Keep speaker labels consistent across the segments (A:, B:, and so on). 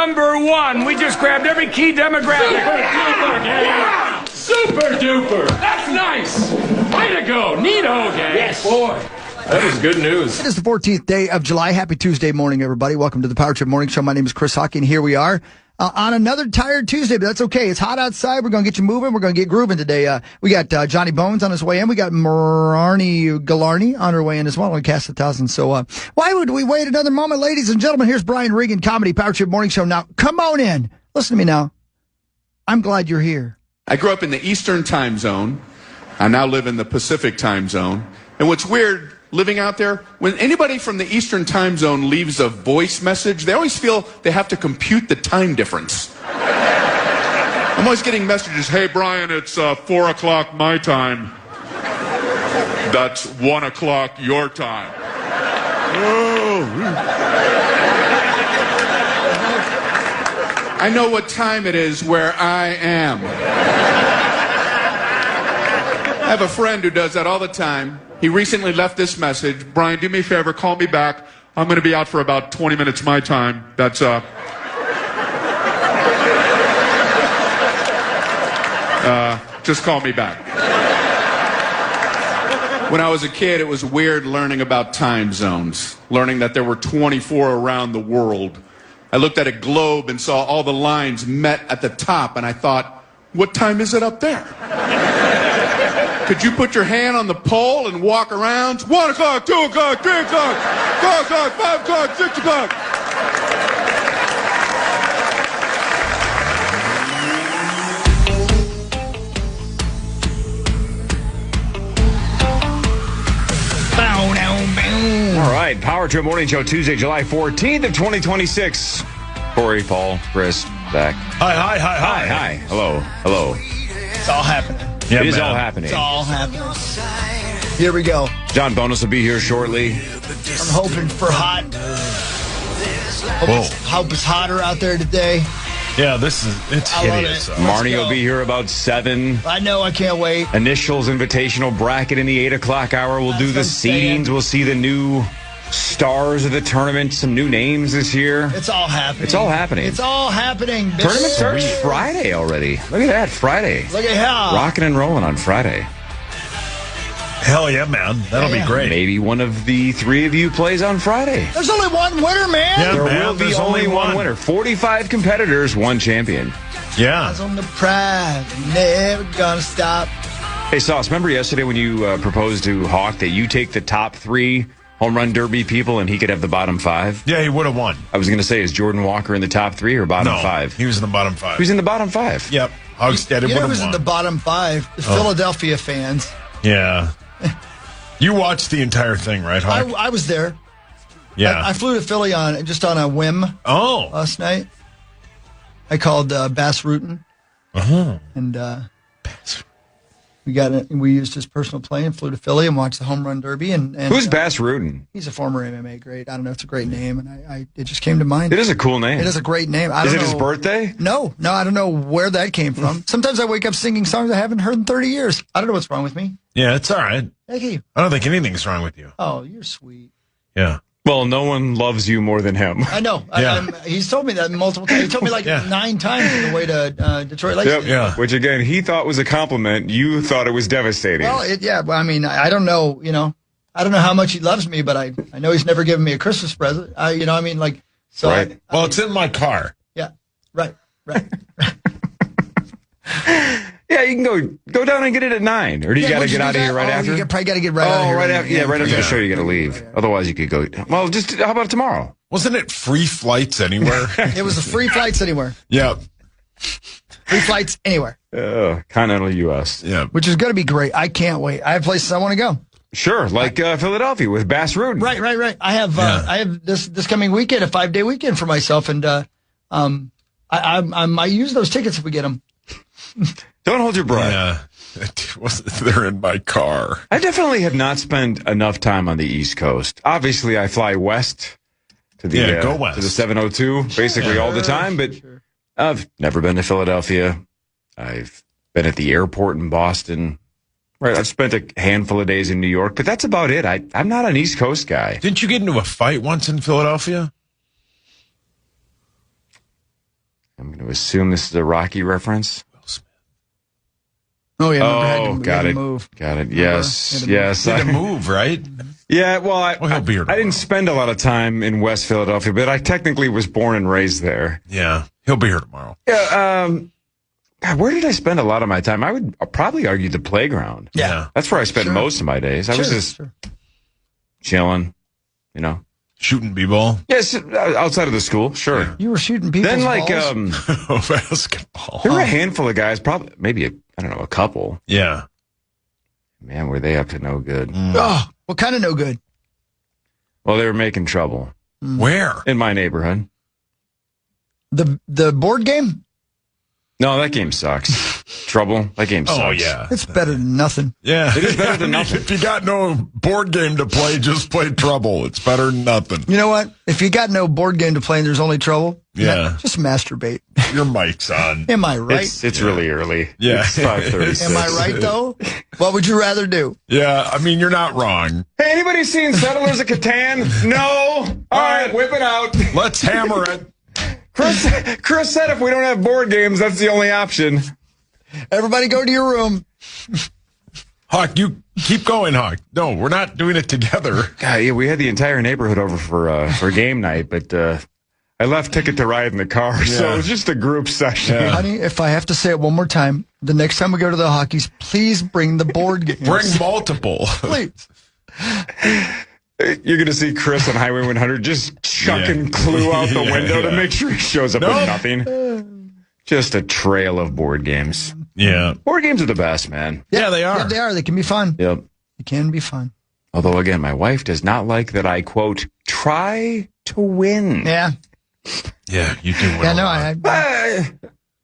A: number one. We just grabbed every key demographic.
B: Super duper. That's nice. Way to go. Neato, gang.
A: Yes, boy.
B: That is good news.
C: It is the 14th day of July. Happy Tuesday morning, everybody. Welcome to the Power Trip Morning Show. My name is Chris Hockey, and here we are on another tired Tuesday, but that's okay. It's hot outside. We're going to get you moving. We're going to get grooving today. We got Johnny Bones on his way in. We got Marnie Galarni on her way in as well on Cast 1000. So why would we wait another moment, ladies and gentlemen? Here's Brian Regan, Comedy Power Trip Morning Show. Now, come on in. Listen to me now. I'm glad you're here.
D: I grew up in the Eastern time zone. I now live in the Pacific time zone. And what's weird living out there, when anybody from the Eastern time zone leaves a voice message, they always feel they have to compute the time difference. I'm always getting messages, hey, Brian, it's 4 o'clock my time. That's 1 o'clock your time. Oh. I know what time it is where I am. I have a friend who does that all the time. He recently left this message. Brian, do me a favor, call me back. I'm going to be out for about 20 minutes my time. That's, just call me back. When I was a kid, it was weird learning about time zones, learning that there were 24 around the world. I looked at a globe and saw all the lines met at the top, and I thought, what time is it up there? Could you put your hand on the pole and walk around? 1 o'clock, 2 o'clock, 3 o'clock, 4 o'clock, 5 o'clock, 6 o'clock.
E: All right, Power Trip Morning Show, Tuesday, July 14th of 2026. Corey, Paul, Chris, Zach.
F: Hi.
E: Hello.
C: It's all happening.
E: Yeah, it is all happening.
C: It's all happening. Here we go.
E: John Bonus will be here shortly.
C: I'm hoping for hot. Hope it's hotter out there today.
F: Yeah, it's hideous.
E: Marnie will be here about 7.
C: I know, I can't wait.
E: Initials invitational bracket in the 8 o'clock hour. We'll do the seedings. We'll see the new stars of the tournament, some new names this year.
C: It's all happening.
E: It's all happening.
C: It's all happening.
E: Tournament starts Friday already. Look at that, Friday.
C: Look at how.
E: Rocking and rolling on Friday.
F: Hell yeah, man. That'll be great.
E: Maybe one of the 3 of you plays on Friday.
C: There's only one winner, man.
F: Yeah,
E: there will be only one winner. 45 competitors, 1 champion.
F: Yeah.
C: Eyes on the prize, never gonna stop.
E: Hey, Sauce, remember yesterday when you proposed to Hawk that you take the top 3 home run derby people and he could have the bottom 5?
F: Yeah, he would have won.
E: I was going to say, is Jordan Walker in the top 3 or bottom 5?
F: He was in the bottom 5.
E: He was in the bottom 5.
F: Yep. Hogstead would have won.
C: Was in the bottom 5. The Philadelphia fans.
F: Yeah. You watched the entire thing, right, Hawk?
C: I was there.
F: Yeah.
C: I flew to Philly on a whim.
F: Oh.
C: Last night. I called Bass Rutten.
F: Uh-huh.
C: And we used his personal plane and flew to Philly and watched the home run derby. And
E: who's Bass Rutten?
C: He's a former MMA great. I don't know. It's a great name, and it just came to mind.
E: It is a cool name.
C: It is a great name.
E: Is it his birthday?
C: No, I don't know where that came from. Sometimes I wake up singing songs I haven't heard in 30 years. I don't know what's wrong with me.
F: Yeah, it's all right.
C: Thank you.
F: I don't think anything's wrong with you.
C: Oh, you're sweet.
F: Yeah.
E: Well, no one loves you more than him.
C: I know.
F: Yeah.
C: He's told me that multiple times. He told me 9 times on the way to Detroit Lakes.
E: Yep. Yeah. Which, again, he thought was a compliment. You thought it was devastating.
C: Well, I mean, I don't know, I don't know how much he loves me, but I know he's never given me a Christmas present. So.
E: Right.
F: It's in my car.
C: Yeah. Right.
E: Yeah, you can go down and get it at 9, or do you got to get out of here right after?
C: You probably got to get right out of here.
E: Right after. Yeah, right after the show, you got to leave. Otherwise, you could go. Well, how about tomorrow?
F: Wasn't it free flights anywhere?
C: It was free flights anywhere.
F: Yeah.
C: Free flights anywhere.
E: Continental U.S.
F: Yeah.
C: Which is going to be great. I can't wait. I have places I want to go.
E: Sure, like Philadelphia with Bass Rutten.
C: Right. I have this coming weekend, a 5-day weekend for myself, and I might use those tickets if we get them.
E: Don't hold your breath.
F: Yeah. They're in my car.
E: I definitely have not spent enough time on the East Coast. Obviously, I fly west to the
F: go west
E: to the 702 basically all the time, but I've never been to Philadelphia. I've been at the airport in Boston. Right, I've spent a handful of days in New York, but that's about it. I'm not an East Coast guy.
F: Didn't you get into a fight once in Philadelphia?
E: I assume this is a Rocky reference.
C: Oh, yeah.
E: Got it.
C: Move.
E: Got it. Yes.
F: He had to move, right?
E: Yeah, well,
F: he'll be here
E: I didn't spend a lot of time in West Philadelphia, but I technically was born and raised there.
F: Yeah, he'll be here tomorrow.
E: Yeah, God, where did I spend a lot of my time? I would probably argue the playground.
F: Yeah.
E: That's where I spent most of my days. I was just chilling,
F: Shooting b-ball?
E: Yes, outside of the school, sure.
C: You were shooting people.
E: Then,
F: Basketball.
E: there were a handful of guys, probably, maybe, a couple.
F: Yeah.
E: Man, were they up to no good.
C: Oh, what kind of no good?
E: Well, they were making trouble.
F: Where?
E: In my neighborhood.
C: The board game?
E: No, that game sucks. Trouble. That game sucks.
F: Oh, yeah.
C: It's better than nothing.
F: Yeah.
E: It is better than nothing.
F: If you got no board game to play, just play Trouble. It's better than nothing.
C: You know what? If you got no board game to play and there's only trouble, just masturbate.
F: Your mic's on.
C: Am I right?
E: It's really early.
F: Yeah.
E: It's 5:36.
C: Am I right, though? What would you rather do?
F: Yeah, I mean, you're not wrong.
E: Hey, anybody seen Settlers of Catan? No? All right, whip it out.
F: Let's hammer it.
E: Chris said if we don't have board games, that's the only option.
C: Everybody go to your room.
F: Hawk, you keep going, Hawk. No, we're not doing it together.
E: God, yeah, we had the entire neighborhood over for game night, but I left Ticket to Ride in the car, so it was just a group session.
F: Yeah.
C: Honey, if I have to say it one more time, the next time we go to the Hockeys, please bring the board games.
F: Bring multiple.
C: Please.
E: You're going to see Chris on Highway 100 just chucking Clue out the window to make sure he shows up with nothing. Just a trail of board games.
F: Yeah.
E: Board games are the best, man.
F: Yeah, they are.
C: Yeah, they are. They can be fun.
E: Yep.
C: They can be fun.
E: Although, again, my wife does not like that I, quote, try to win.
C: Yeah.
F: Yeah, you do win.
C: Yeah, no,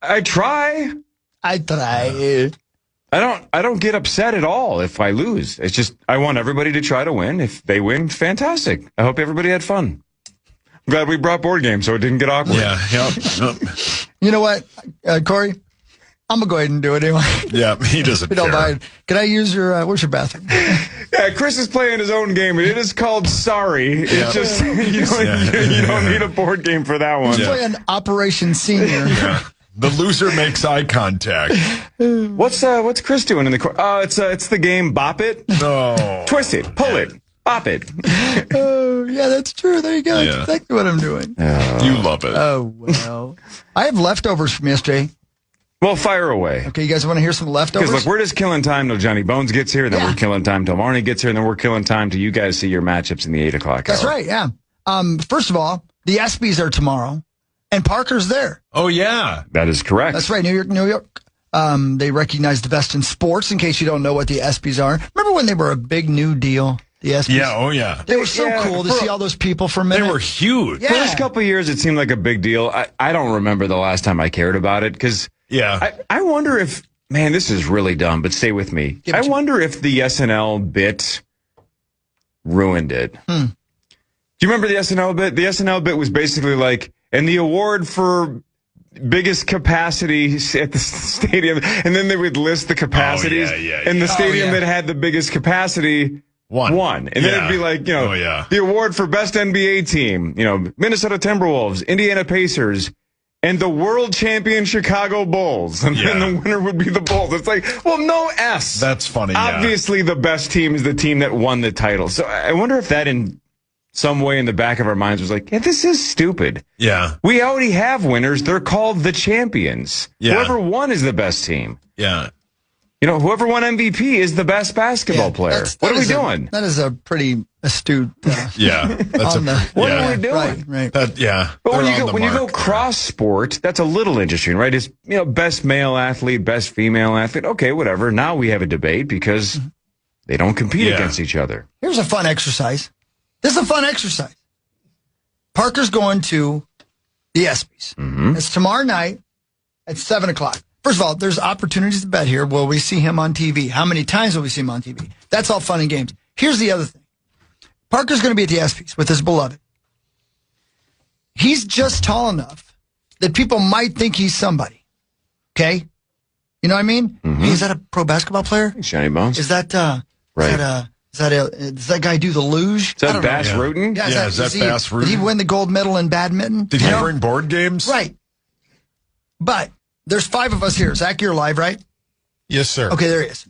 E: I try.
C: I try.
E: I don't get upset at all if I lose. It's just I want everybody to try to win. If they win, fantastic. I hope everybody had fun. I'm glad we brought board games so it didn't get awkward.
F: Yeah, yep.
C: You know what, Corey? I'm going to go ahead and do it anyway.
F: Yeah, he doesn't
C: We don't
F: care.
C: mind. Can I use your, where's your bathroom?
E: Yeah, Chris is playing his own game, and it is called Sorry. It's just, you don't need a board game for that one.
C: Let's play an Operation Senior.
F: Yeah. The loser makes eye contact.
E: What's Chris doing in the corner? Oh, it's the game Bop It.
F: No.
E: Twist it, pull it, bop it.
C: Oh, yeah, that's true. There you go.
F: Yeah.
C: That's exactly what I'm doing.
F: You love it.
C: Oh, well. I have leftovers from yesterday.
E: Well, fire away.
C: Okay, you guys want to hear some leftovers?
E: Because, look, we're just killing time till Johnny Bones gets here, then we're killing time till Marnie gets here, and then we're killing time till you guys see your matchups in the 8 o'clock hour.
C: That's right, yeah. First of all, the ESPYs are tomorrow, and Parker's there.
F: Oh, yeah.
E: That is correct.
C: That's right, New York. They recognize the best in sports, in case you don't know what the ESPYs are. Remember when they were a big new deal, the ESPYs?
F: Yeah, oh, yeah.
C: They were so cool to see all those people for a minute.
F: They were huge.
E: For this couple of years, it seemed like a big deal. I don't remember the last time I cared about it, because I wonder if, man, this is really dumb, but stay with me. I wonder if the SNL bit ruined it. Do you remember the SNL bit? The SNL bit was basically like, and the award for biggest capacity at the stadium, and then they would list the capacities, and the stadium that had the biggest capacity won. And then it'd be like, the award for best NBA team, Minnesota Timberwolves, Indiana Pacers, and the world champion Chicago Bulls. And then the winner would be the Bulls. It's like, well, no S.
F: That's funny.
E: Obviously, the best team is the team that won the title. So I wonder if that in some way in the back of our minds was like, this is stupid.
F: Yeah.
E: We already have winners. They're called the champions.
F: Yeah.
E: Whoever won is the best team.
F: Yeah.
E: Whoever won MVP is the best basketball player. What are we doing?
C: That is a pretty astute.
F: What
E: are we doing?
C: Right.
F: But
E: when you go cross sport, that's a little interesting, right? It's best male athlete, best female athlete. Okay, whatever. Now we have a debate because they don't compete against each other.
C: Here's a fun exercise. This is a fun exercise. Parker's going to the ESPYs. It's tomorrow night at 7 o'clock. First of all, there's opportunities to bet here. Will we see him on TV? How many times will we see him on TV? That's all fun and games. Here's the other thing. Parker's going to be at the ESPYs with his beloved. He's just tall enough that people might think he's somebody. Okay? You know what I mean? Is that a pro basketball player?
E: Johnny Bones?
C: Is that, does that guy do the luge?
E: Is that Bass Rutten?
F: Is that Bass Rutten?
C: Did he win the gold medal in badminton?
F: Did he bring board games?
C: Right. But there's 5 of us here. Zach, you're live, right?
F: Yes, sir.
C: Okay, there he is.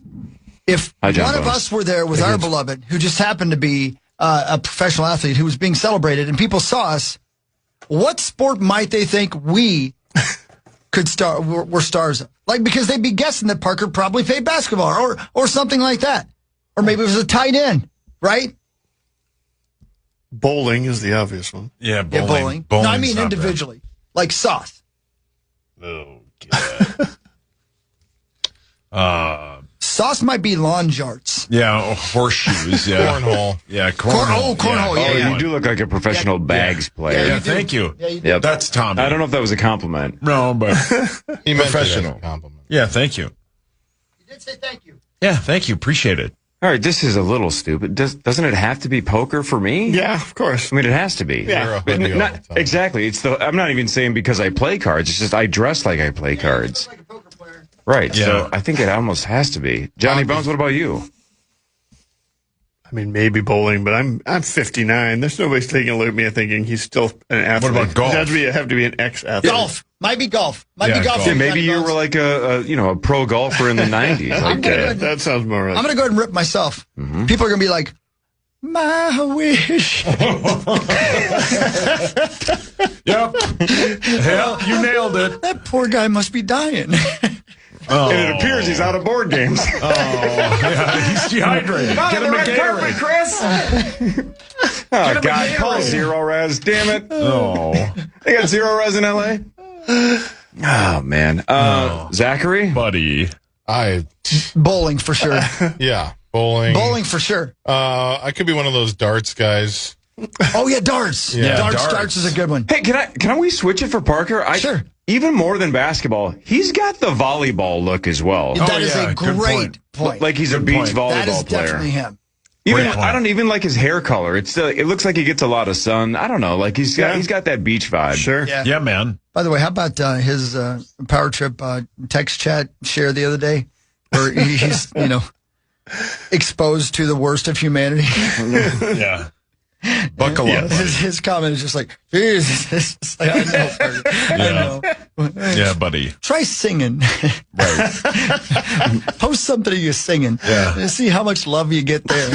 C: If
E: Hi, John
C: one of
E: Bones.
C: us were there with our beloved, who just happened to be a professional athlete who was being celebrated, and people saw us, what sport might they think we were stars of? Like, because they'd be guessing that Parker probably played basketball or something like that. Or maybe it was a tight end, right?
G: Bowling is the obvious one.
F: Yeah,
C: Yeah,
F: bowling.
C: No, I
F: Bowling's
C: mean
F: not
C: individually. Like Sauce.
F: bad. Oh,
C: Sauce might be lawn jarts.
F: yeah, horseshoes. Yeah, cornhole. Yeah, cornhole.
C: Cornhole, yeah.
E: You do look like a professional bags player.
F: Yeah, thank you.
C: Yeah, you do.
E: Yep.
F: That's Tommy.
E: I don't know if that was a compliment.
F: No, but
H: He meant it as a
F: professional.
H: compliment.
F: Yeah, thank you.
C: You did say thank you.
F: Yeah, thank you. Appreciate it.
E: All right, this is a little stupid. Doesn't it have to be poker for me?
G: Yeah, of course.
E: I mean, it has to be.
G: Yeah.
H: You're a
E: But
H: hoodie all
E: not,
H: the time.
E: exactly. I'm not even saying because I play cards. It's just I dress like I play cards.
C: Like a poker player.
E: Right.
F: Yeah.
E: So I think it almost has to be. Johnny Bones, what about you?
G: I mean, maybe bowling, but I'm 59. There's nobody taking a look at me and thinking he's still an athlete.
F: about golf?
G: Have to be an ex-athlete.
C: Golf. Might be golf. Might
F: Yeah,
C: be golf.
F: golf.
E: Yeah, maybe you were like a pro golfer in the 90s. Like,
G: Yeah, that sounds more right.
C: I'm going to go ahead and rip myself. People are going to be like, my wish.
F: Yep. Yeah, you nailed it.
C: That poor guy must be dying.
E: and it appears he's out of board games.
F: Yeah, he's dehydrated. Get him a Gatorade.
E: Chris. Oh, God. Call Zero Res. Damn it.
F: Oh,
E: They got Zero Res in L.A.? Oh, man. Zachary?
F: buddy.
C: Bowling for sure.
H: Yeah, bowling.
C: Bowling for sure.
H: I could be one of those darts guys.
C: Oh, yeah, darts.
F: Yeah, darts.
C: Darts is a good one.
E: Hey, can we switch it for Parker?
C: Sure.
E: Even more than basketball, he's got the volleyball look as well.
C: That is
F: yeah,
C: a
F: good
C: great point.
E: Like he's a
F: Good
E: beach
F: point.
E: volleyball
C: That is
E: player.
C: definitely him.
E: Even
F: Great point.
E: I don't even like his hair color. It looks like he gets a lot of sun. I don't know. Like he's got that beach vibe.
G: Sure.
C: Yeah.
F: Yeah, man.
C: By the way, how about his Power Trip text chat share the other day, where he's exposed to the worst of humanity?
F: Yeah. Buckle up.
C: His comment is just like, Jesus. It's like, I know. I know.
F: Yeah, buddy.
C: Try singing. Post something of you singing.
F: Yeah.
C: And see how much love you get there.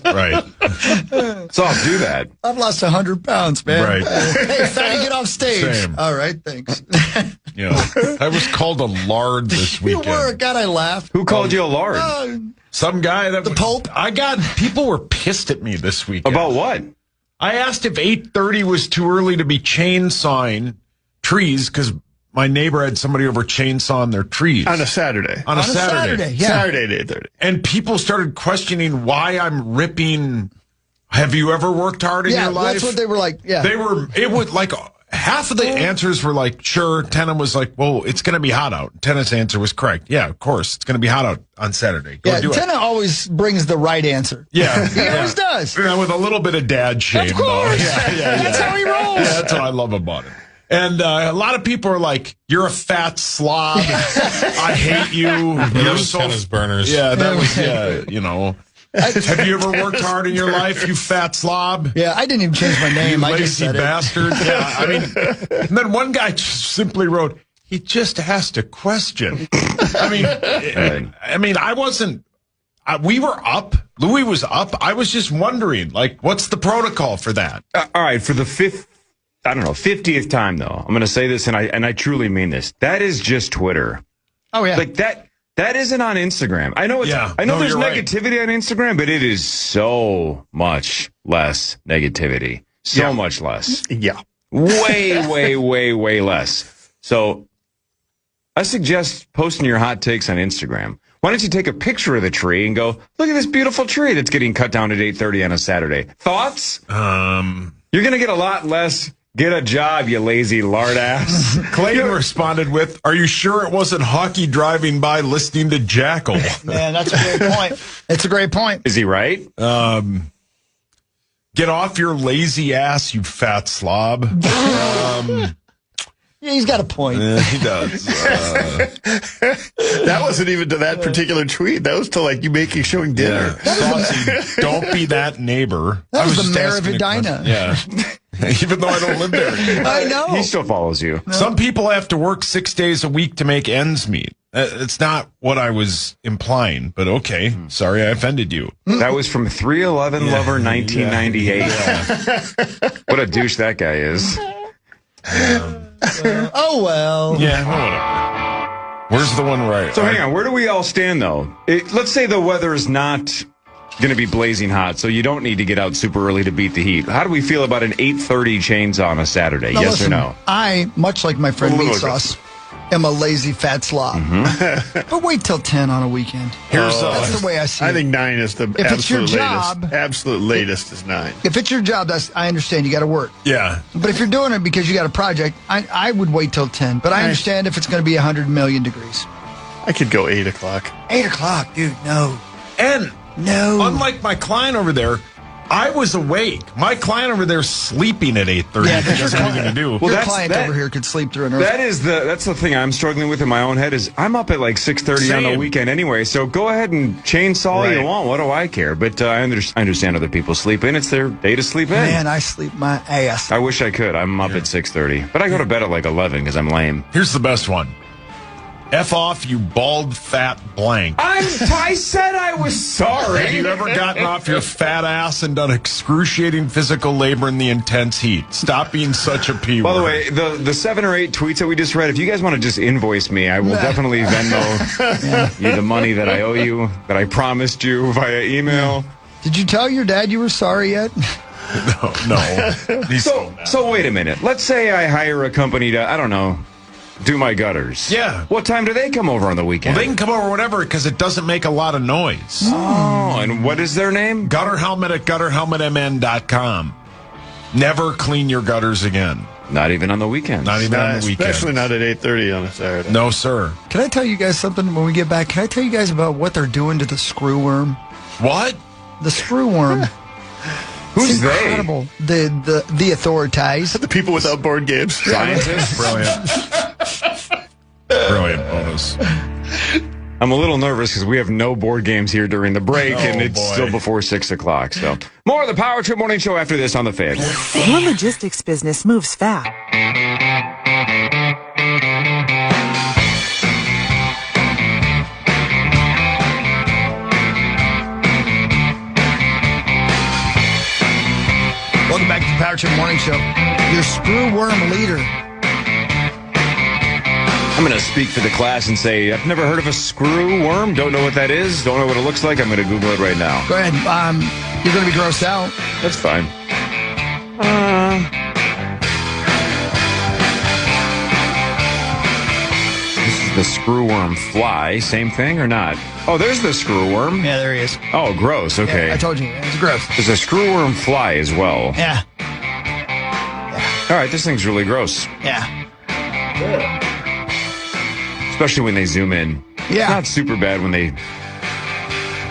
F: Right.
E: So I'll do that.
C: I've lost 100 pounds, man.
F: Right.
C: Hey, fatty, get off stage.
F: Same.
C: All right, thanks.
F: Yeah. I was called a lard this
C: You
F: weekend.
C: were. God, I laughed.
E: Who called you a lard?
F: Some guy that
C: The Pope?
F: people were pissed at me this weekend.
E: About what?
F: I asked if 8:30 was too early to be chainsawing trees because my neighbor had somebody over chainsawing their trees
G: On a Saturday.
F: on a Saturday.
C: Yeah.
G: Saturday at 8:30.
F: And people started questioning why I'm ripping. Have you ever worked hard in
C: Yeah,
F: your life?
C: that's what they were like. Yeah.
F: It was like half of the answers were like, sure. Tana was like, well, it's going to be hot out. Tana's answer was correct. Yeah, of course. It's going to be hot out on Saturday. Go
C: Yeah,
F: do it.
C: Tenna always brings the right answer.
F: Yeah.
C: He always does.
F: Yeah, with a little bit of dad shame.
C: Of course.
F: Though. Yeah.
C: That's how he rolls.
F: Yeah, that's what I love about it. And a lot of people are like, you're a fat slob. I hate you. You're
H: Those
F: so...
H: tennis burners.
F: Yeah, that was, Have you ever worked hard in your life, you fat slob?
C: Yeah, I didn't even change my name.
F: You
C: I just
F: lazy
C: said
F: bastard. Yeah, I mean, and then one guy just simply wrote, he just asked a question. I wasn't, we were up. Louis was up. I was just wondering, like, what's the protocol for that?
E: All right, for the 50th time though, I'm going to say this, and I truly mean this. That is just Twitter.
C: it. Oh, yeah.
E: Like that isn't on Instagram. I know there's
F: you're right.
E: negativity on Instagram, but it is so much less negativity. So much less.
G: Yeah.
E: Way, way, way, way less. So I suggest posting your hot takes on Instagram. Why don't you take a picture of the tree and go, look at this beautiful tree that's getting cut down at 8:30 on a Saturday. Thoughts? You're going to get a lot less. Get a job, you lazy lard ass.
F: Clayton responded with, are you sure it wasn't hockey driving by listening to Jackal?
C: Man, that's a great point. It's a great point.
E: Is he right?
F: Get off your lazy ass, you fat slob.
C: Yeah, he's got a point.
F: He does.
G: That wasn't even to that particular tweet. That was to like you showing dinner.
F: Saucy, don't be that neighbor.
C: That was the
F: just
C: mayor of
F: asking a
C: Edina.
F: question. Yeah. Even though I don't live there.
C: I know.
E: He still follows you.
F: Some people have to work 6 days a week to make ends meet. It's not what I was implying, but okay. Sorry I offended you.
E: That was from 311 Lover 1998. What a douche that guy is.
C: Oh, well.
F: Yeah, well, whatever. Where's the one right?
E: So hang on, where do we all stand, though? Let's say the weather is not going to be blazing hot, so you don't need to get out super early to beat the heat. How do we feel about an 8:30 chainsaw on a Saturday?
C: Now,
E: Yes
C: listen,
E: or no?
C: I, much like my friend Meat Sauce, am a lazy fat slob. But wait till 10 on a weekend. That's the way I see it.
G: I think 9 is the
C: If it's your
G: absolute
C: job-
G: latest. Absolute latest is 9.
C: If it's your job, I understand you got to work.
F: Yeah.
C: But if you're doing it because you got a project, I would wait till 10. But I understand if it's going to be 100 million degrees.
G: I could go 8 o'clock.
C: 8 o'clock, dude, no.
F: And
C: No.
F: unlike my client over there, I was awake. My client over there is sleeping at 8:30.
C: Yeah, but
F: He doesn't have anything to do.
C: Your
E: that's-
C: client
E: that-
C: over here could sleep through an earth.
E: That's the thing I'm struggling with in my own head is I'm up at like 6:30 on the
F: Same.
E: weekend anyway, so go ahead and chainsaw you
F: Right.
E: want. What do I care? But I understand other people sleep in. It's their day to sleep in.
C: Man, I sleep my ass.
E: I wish I could. I'm up at 6:30, but I go to bed at like 11 because I'm lame.
F: Here's the best one. F off, you bald, fat blank.
E: I said I was sorry.
F: Have you ever gotten off your fat ass and done excruciating physical labor in the intense heat? Stop being such a P word.
E: By the way, the 7 or 8 tweets that we just read, if you guys want to just invoice me, I will definitely Venmo you the money that I owe you, that I promised you via email.
C: Did you tell your dad you were sorry yet?
F: No. He's
E: So wait a minute. Let's say I hire a company to, I don't know, do my gutters.
F: Yeah.
E: What time do they come over on the weekend?
F: Well, they can come over whenever because it doesn't make a lot of noise.
E: Oh, and what is their name?
F: Gutter helmet at gutterhelmetmn.com. Never clean your gutters again.
E: Not even on the weekends.
F: Not even on the weekend.
G: Especially not at 8:30 on a Saturday.
F: No, sir.
C: Can I tell you guys something when we get back? Can I tell you guys about what they're doing to the screw worm?
F: What?
C: The screw worm.
E: Who's
C: It's
E: they?
C: incredible. The authorities.
G: The people without board games.
E: Scientists?
F: Brilliant. Brilliant bonus.
E: I'm a little nervous because we have no board games here during the break, and it's
F: boy.
E: still before 6 o'clock. So more of the Power Trip Morning Show after this on the Fan.
I: Your logistics business moves fast.
C: Welcome back to the Power Trip Morning Show. Your screw worm leader.
E: I'm going to speak for the class and say, I've never heard of a screw worm. Don't know what that is. Don't know what it looks like. I'm going to Google it right now.
C: Go ahead. You're going to be grossed out.
E: That's fine. This is the screw worm fly. Same thing or not? Oh, there's the screw worm.
C: Yeah, there he is.
E: Oh, gross. Okay.
C: Yeah, I told you. It's gross.
E: There's a screw worm fly as well.
C: Yeah.
E: All right, this thing's really gross.
C: Yeah.
E: Especially when they zoom in.
C: Yeah.
E: It's not super bad when they...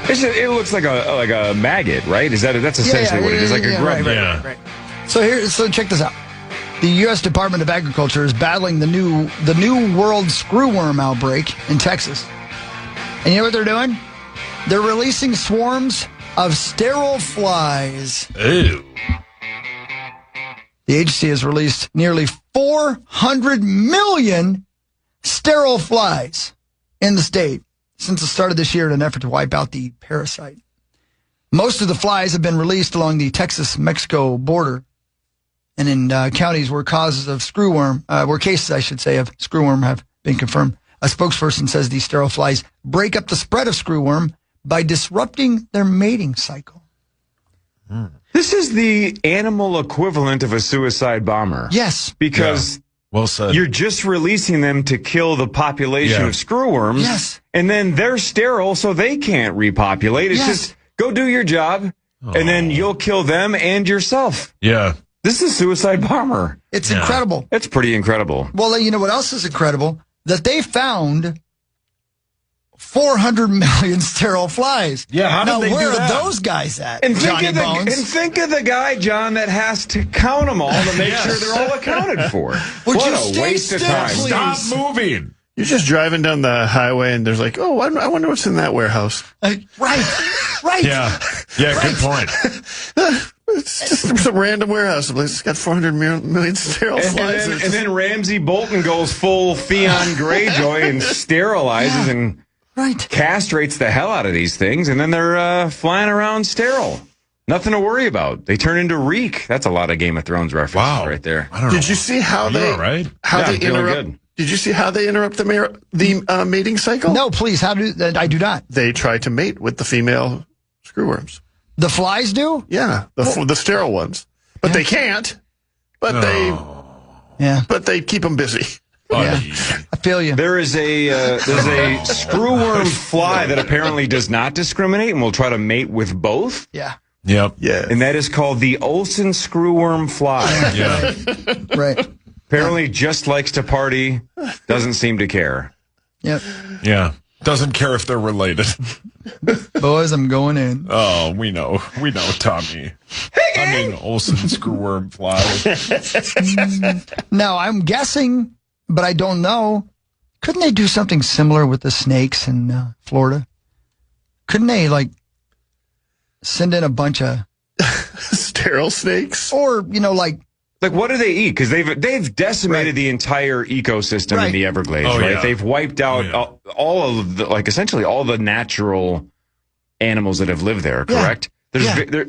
E: it looks like a maggot, right? That's essentially what it is, like a grub.
C: Right. So check this out. The U.S. Department of Agriculture is battling the new world screwworm outbreak in Texas. And you know what they're doing? They're releasing swarms of sterile flies.
F: Ew.
C: The agency has released nearly 400 million sterile flies in the state since the start of this year in an effort to wipe out the parasite. Most of the flies have been released along the Texas-Mexico border and in counties where cases, I should say, of screwworm have been confirmed. A spokesperson says these sterile flies break up the spread of screwworm by disrupting their mating cycle.
E: This is the animal equivalent of a suicide bomber.
C: Yes.
E: Because
F: Well said.
E: you're just releasing them to kill the population
F: Yeah.
E: of screwworms.
C: Yes.
E: And then they're sterile, so they can't repopulate. It's
C: Yes.
E: just go do your job, and then you'll kill them and yourself.
F: Yeah.
E: This is a suicide bomber.
C: It's incredible.
E: It's pretty incredible.
C: Well, you know what else is incredible? That they found 400 million sterile flies.
F: Yeah, how did
C: now,
F: they do
C: where are
F: that?
C: those guys at,
E: And
C: Johnny Bones?
E: think of the guy, John, that has to count them all to make sure they're all accounted for.
C: Would
E: what
C: you
E: a
C: stay
E: waste of
C: still,
E: time.
C: please?
F: Stop moving.
G: You're just driving down the highway and there's like, oh, I wonder what's in that warehouse.
C: Right.
F: Yeah. Yeah, good point.
G: It's just some random warehouse. It's got 400 million sterile slices.
E: And then Ramsey Bolton goes full Theon Greyjoy and sterilizes and castrates the hell out of these things, and then they're flying around sterile. Nothing to worry about. They turn into reek. That's a lot of Game of Thrones references right there.
F: I don't know.
G: Did you see how they interrupt? Did you see how they interrupt the mating cycle?
C: No, please. I do not.
G: They try to mate with the female screwworms.
C: The flies do?
G: Yeah, the sterile ones, but they can't. But they keep them busy.
C: Yeah, I feel you.
E: There's a screwworm fly that apparently does not discriminate and will try to mate with both.
C: Yeah.
F: Yep.
G: Yeah.
E: And that is called the Olsen screwworm fly.
F: Yeah.
C: Right.
E: Apparently just likes to party, doesn't seem to care.
C: Yep.
F: Yeah. Doesn't care if they're related.
C: Boys, I'm going in.
F: Oh, we know. We know, Tommy. Olsen screwworm fly.
C: Now, I'm guessing, but I don't know. Couldn't they do something similar with the snakes in Florida? Couldn't they, send in a bunch of
G: sterile snakes?
C: Or,
E: like what do they eat? Because they've decimated the entire ecosystem in the Everglades, right? Yeah. They've wiped out all of the, essentially all the natural animals that have lived there, correct? Yeah.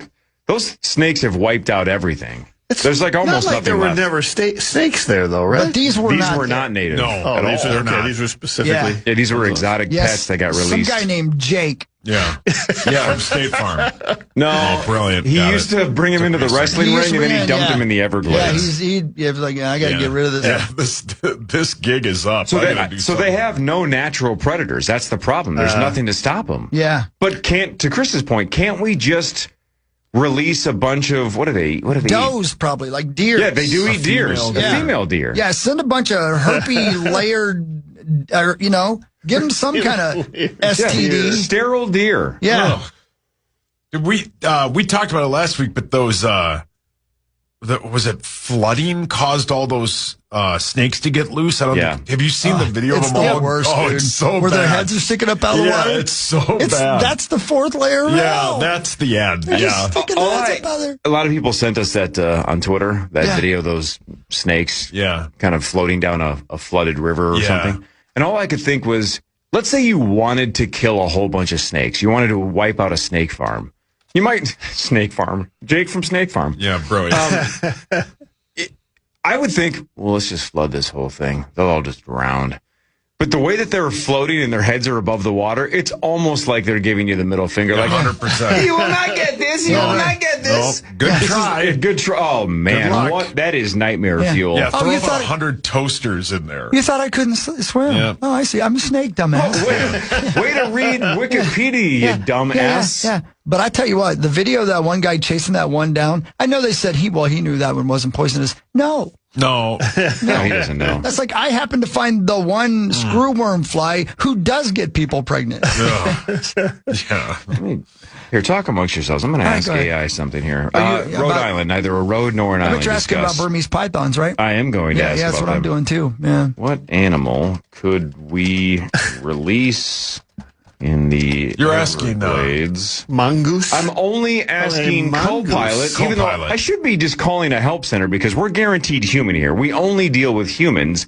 E: Those snakes have wiped out everything. There's almost nothing
G: there
E: left.
G: Were never snakes there, though, right?
C: But these were not
E: native.
F: No,
E: at all.
G: These were specifically.
E: Yeah, these were exotic pets that got released.
C: Some guy named Jake.
F: Yeah. From State Farm.
E: No.
F: Oh, brilliant.
E: He used to bring him into the wrestling ring, and then he dumped him in the Everglades.
C: Yeah, he was like, I got to get rid of this.
F: Yeah, this gig is up.
E: So they have no natural predators. That's the problem. There's nothing to stop them.
C: Yeah.
E: But to Chris's point, can't we just release a bunch of, what do they eat?
C: Does, probably, like deer.
E: Yeah, they do eat deer. A female deer.
C: Yeah, send a bunch of herpy layered, give them some kind of STD.
E: Sterile deer.
C: Yeah.
F: Oh. We talked about it last week, but those, was it flooding caused all those snakes to get loose? I don't think. Have you seen the video of them all?
C: Worst, dude.
F: It's so
C: Where
F: bad.
C: their heads are sticking up out of the water?
F: Yeah, it's so bad.
C: That's the fourth layer.
F: Yeah, that's the end.
C: Sticking their heads up out there.
E: A lot of people sent us that on Twitter, that video of those snakes kind of floating down a flooded river or something. And all I could think was, let's say you wanted to kill a whole bunch of snakes. You wanted to wipe out a snake farm. You might Snake Farm. Jake from Snake Farm.
F: Yeah, brilliant.
E: I would think, well, let's just flood this whole thing. They'll all just drown. But the way that they're floating and their heads are above the water, it's almost like they're giving you the middle finger.
F: 100%.
E: You will not get this. You will not get this.
F: No. Good try.
E: Good try. Oh, man. What? That is nightmare fuel.
F: Yeah, throw about 100 toasters in there.
C: You thought I couldn't swim? Yeah. Oh, I see. I'm a snake, dumbass.
E: Way to read Wikipedia, you dumbass.
C: Yeah. But I tell you what, the video of that one guy chasing that one down, I know they said he knew that one wasn't poisonous. No,
E: he doesn't know.
C: That's like I happen to find the one screwworm fly who does get people pregnant.
F: Yeah.
E: Here, talk amongst yourselves. I'm going to ask AI something here. Rhode Island, neither a road nor an island.
C: You're asking about Burmese pythons, right?
E: I am going to ask
C: that's
E: about
C: what I'm doing too. Yeah.
E: What animal could we release in the
F: You're asking
G: mongoose. I'm
E: only asking Copilot, even though I should be just calling a help center because we're guaranteed human here. We only deal with humans.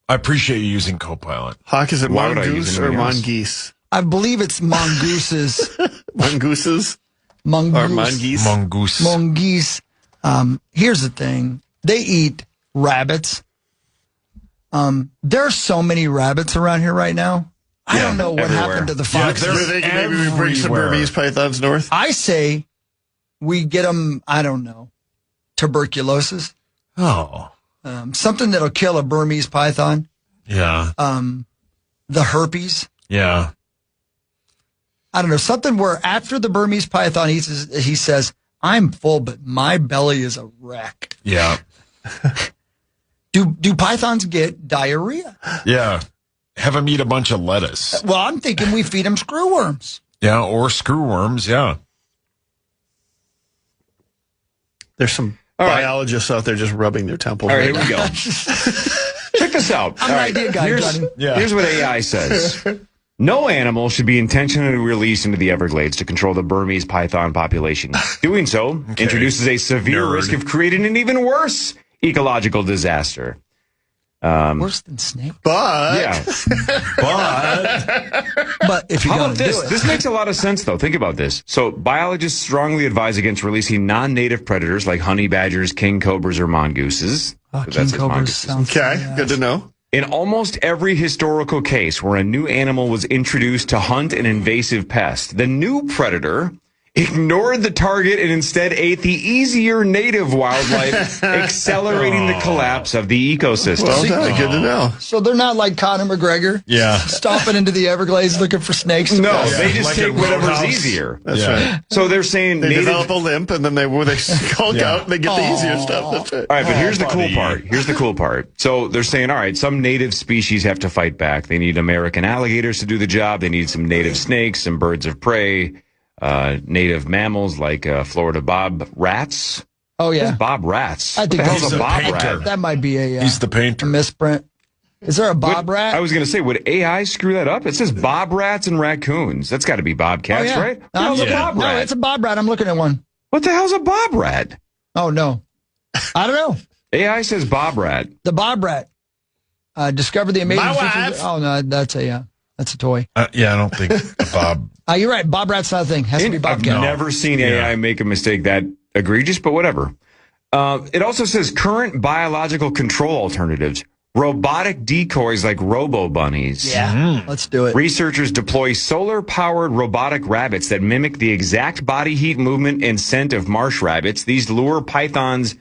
F: I appreciate you using Copilot.
G: Hawk, is it mongoose or mongeese?
C: I believe it's mongooses.
G: Mongooses?
C: Mongoose.
G: Or mongeese?
F: Mongoose.
C: Mongeese. Here's the thing. They eat rabbits. There are so many rabbits around here right now. I don't know what happened to the fox.
G: Maybe we bring some Burmese pythons north?
C: I say we get them, I don't know, tuberculosis.
F: Oh.
C: Something that'll kill a Burmese python.
F: Yeah.
C: The herpes.
F: Yeah.
C: I don't know, something where after the Burmese python he says, I'm full, but my belly is a wreck.
F: Yeah.
C: Do pythons get diarrhea?
F: Yeah. Have them eat a bunch of lettuce.
C: Well, I'm thinking we feed them screwworms.
F: Yeah, or screwworms, yeah.
G: There's some biologists out there just rubbing their temples.
E: All right, here we go. Check this out.
C: I'm an idea guy, Johnny.
E: Here's what AI says. No animal should be intentionally released into the Everglades to control the Burmese python population. Doing so introduces a severe risk of creating an even worse ecological disaster.
C: Worse than snake.
F: But
C: if you're
E: how
C: going
E: about
C: to
E: this?
C: do it.
E: This makes a lot of sense, though. Think about this. So biologists strongly advise against releasing non-native predators like honey badgers, king cobras, or mongooses.
C: King cobras sounds
G: Okay, good to know.
E: In almost every historical case where a new animal was introduced to hunt an invasive pest, the new predator ignored the target and instead ate the easier native wildlife, accelerating the collapse of the ecosystem.
G: Well done. Good to know.
C: So they're not like Conor McGregor, stomping into the Everglades looking for snakes.
E: No, they just
F: like
E: take
F: in
E: whatever's
F: Roadhouse.
E: easier.
G: That's right.
E: So they're saying
G: They
E: native.
G: develop a limp, and then they skulk out, and they get the easier stuff. That's right.
E: All right, but here's the cool
F: buddy.
E: part. Here's the cool part. So they're saying, all right, some native species have to fight back. They need American alligators to do the job. They need some native snakes, some birds of prey, native mammals like Florida bob rats.
C: Oh, yeah.
E: Bob rats.
C: I think
E: What the hell's
C: he's
E: a
F: a
E: bob
F: painter.
E: rat?
C: That might be a,
F: he's the painter.
C: a misprint. Is there a Bob rat?
E: I was going to say, would AI screw that up? It says bob rats and raccoons. That's got to be bobcats, right? What the hell's a bob
C: No,
E: rat?
C: it's a Bob rat. I'm looking at one.
E: What the hell's a bob rat?
C: Oh, no. I don't know.
E: AI says bob rat.
C: The Bob rat. Discovered the amazing
G: My
C: features.
G: wife.
C: Oh, no, that's a toy.
F: Yeah, I don't think Bob.
C: You're right. Bob rat's not a thing. Has to be
E: I've
C: bobcat.
E: never seen AI make a mistake that egregious, but whatever. It also says current biological control alternatives, robotic decoys like robo-bunnies.
C: Yeah. Let's do it.
E: Researchers deploy solar-powered robotic rabbits that mimic the exact body heat, movement, and scent of marsh rabbits. These lure pythons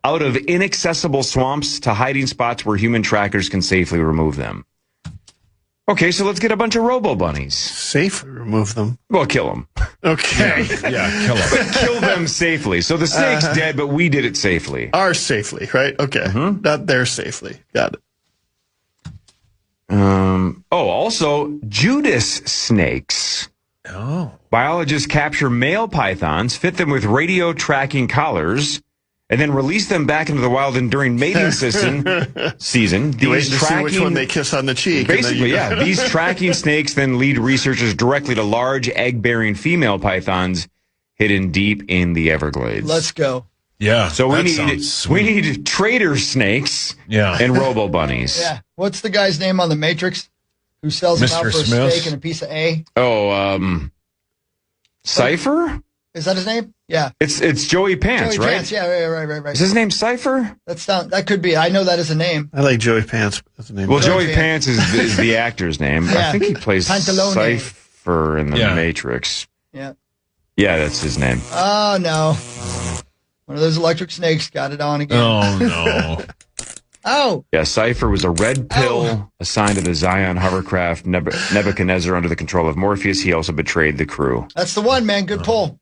E: out of inaccessible swamps to hiding spots where human trackers can safely remove them. Okay, so let's get a bunch of robo-bunnies.
G: Safely remove them.
E: Well, kill them.
G: Okay.
F: Yeah, kill him.
E: Kill them safely. So the snake's dead, but we did it safely.
G: Ours safely, right? Okay. Not theirs safely. Got it.
E: Also, Judas snakes.
F: Oh.
E: Biologists capture male pythons, fit them with radio tracking collars, and then release them back into the wild. And during mating season,
G: You wait to see which one they kiss on the cheek. and then
E: basically,
G: you-
E: yeah, these tracking snakes then lead researchers directly to large egg-bearing female pythons hidden deep in the Everglades.
C: Let's go.
F: Yeah.
E: So we
F: that
E: need
F: sounds sweet.
E: trader snakes
F: Yeah.
E: and robo bunnies.
C: Yeah. What's the guy's name on the Matrix who sells them out
F: Mr.
C: for a
F: Smith?
C: steak and a piece of A?
E: Oh, Cypher?
C: Is that his name? Yeah.
E: It's Joey Pants,
C: Joey
E: right?
C: Pants. Yeah, right.
E: Is his name Cypher?
C: That could be. I know that is a name.
G: I like Joey Pants. That's the name.
E: Well,
C: Joey
E: Joey Pants is the actor's name.
C: Yeah.
E: I think he plays
C: Pantalone.
E: Cypher in the
F: Yeah.
E: Matrix.
C: Yeah.
E: Yeah, that's his name.
C: Oh, no. One of those electric snakes got it on again.
F: Oh, no.
C: Oh.
E: Yeah, Cypher was a red pill assigned to the Zion hovercraft Nebuchadnezzar under the control of Morpheus. He also betrayed the crew.
C: That's the one, man. Good pull.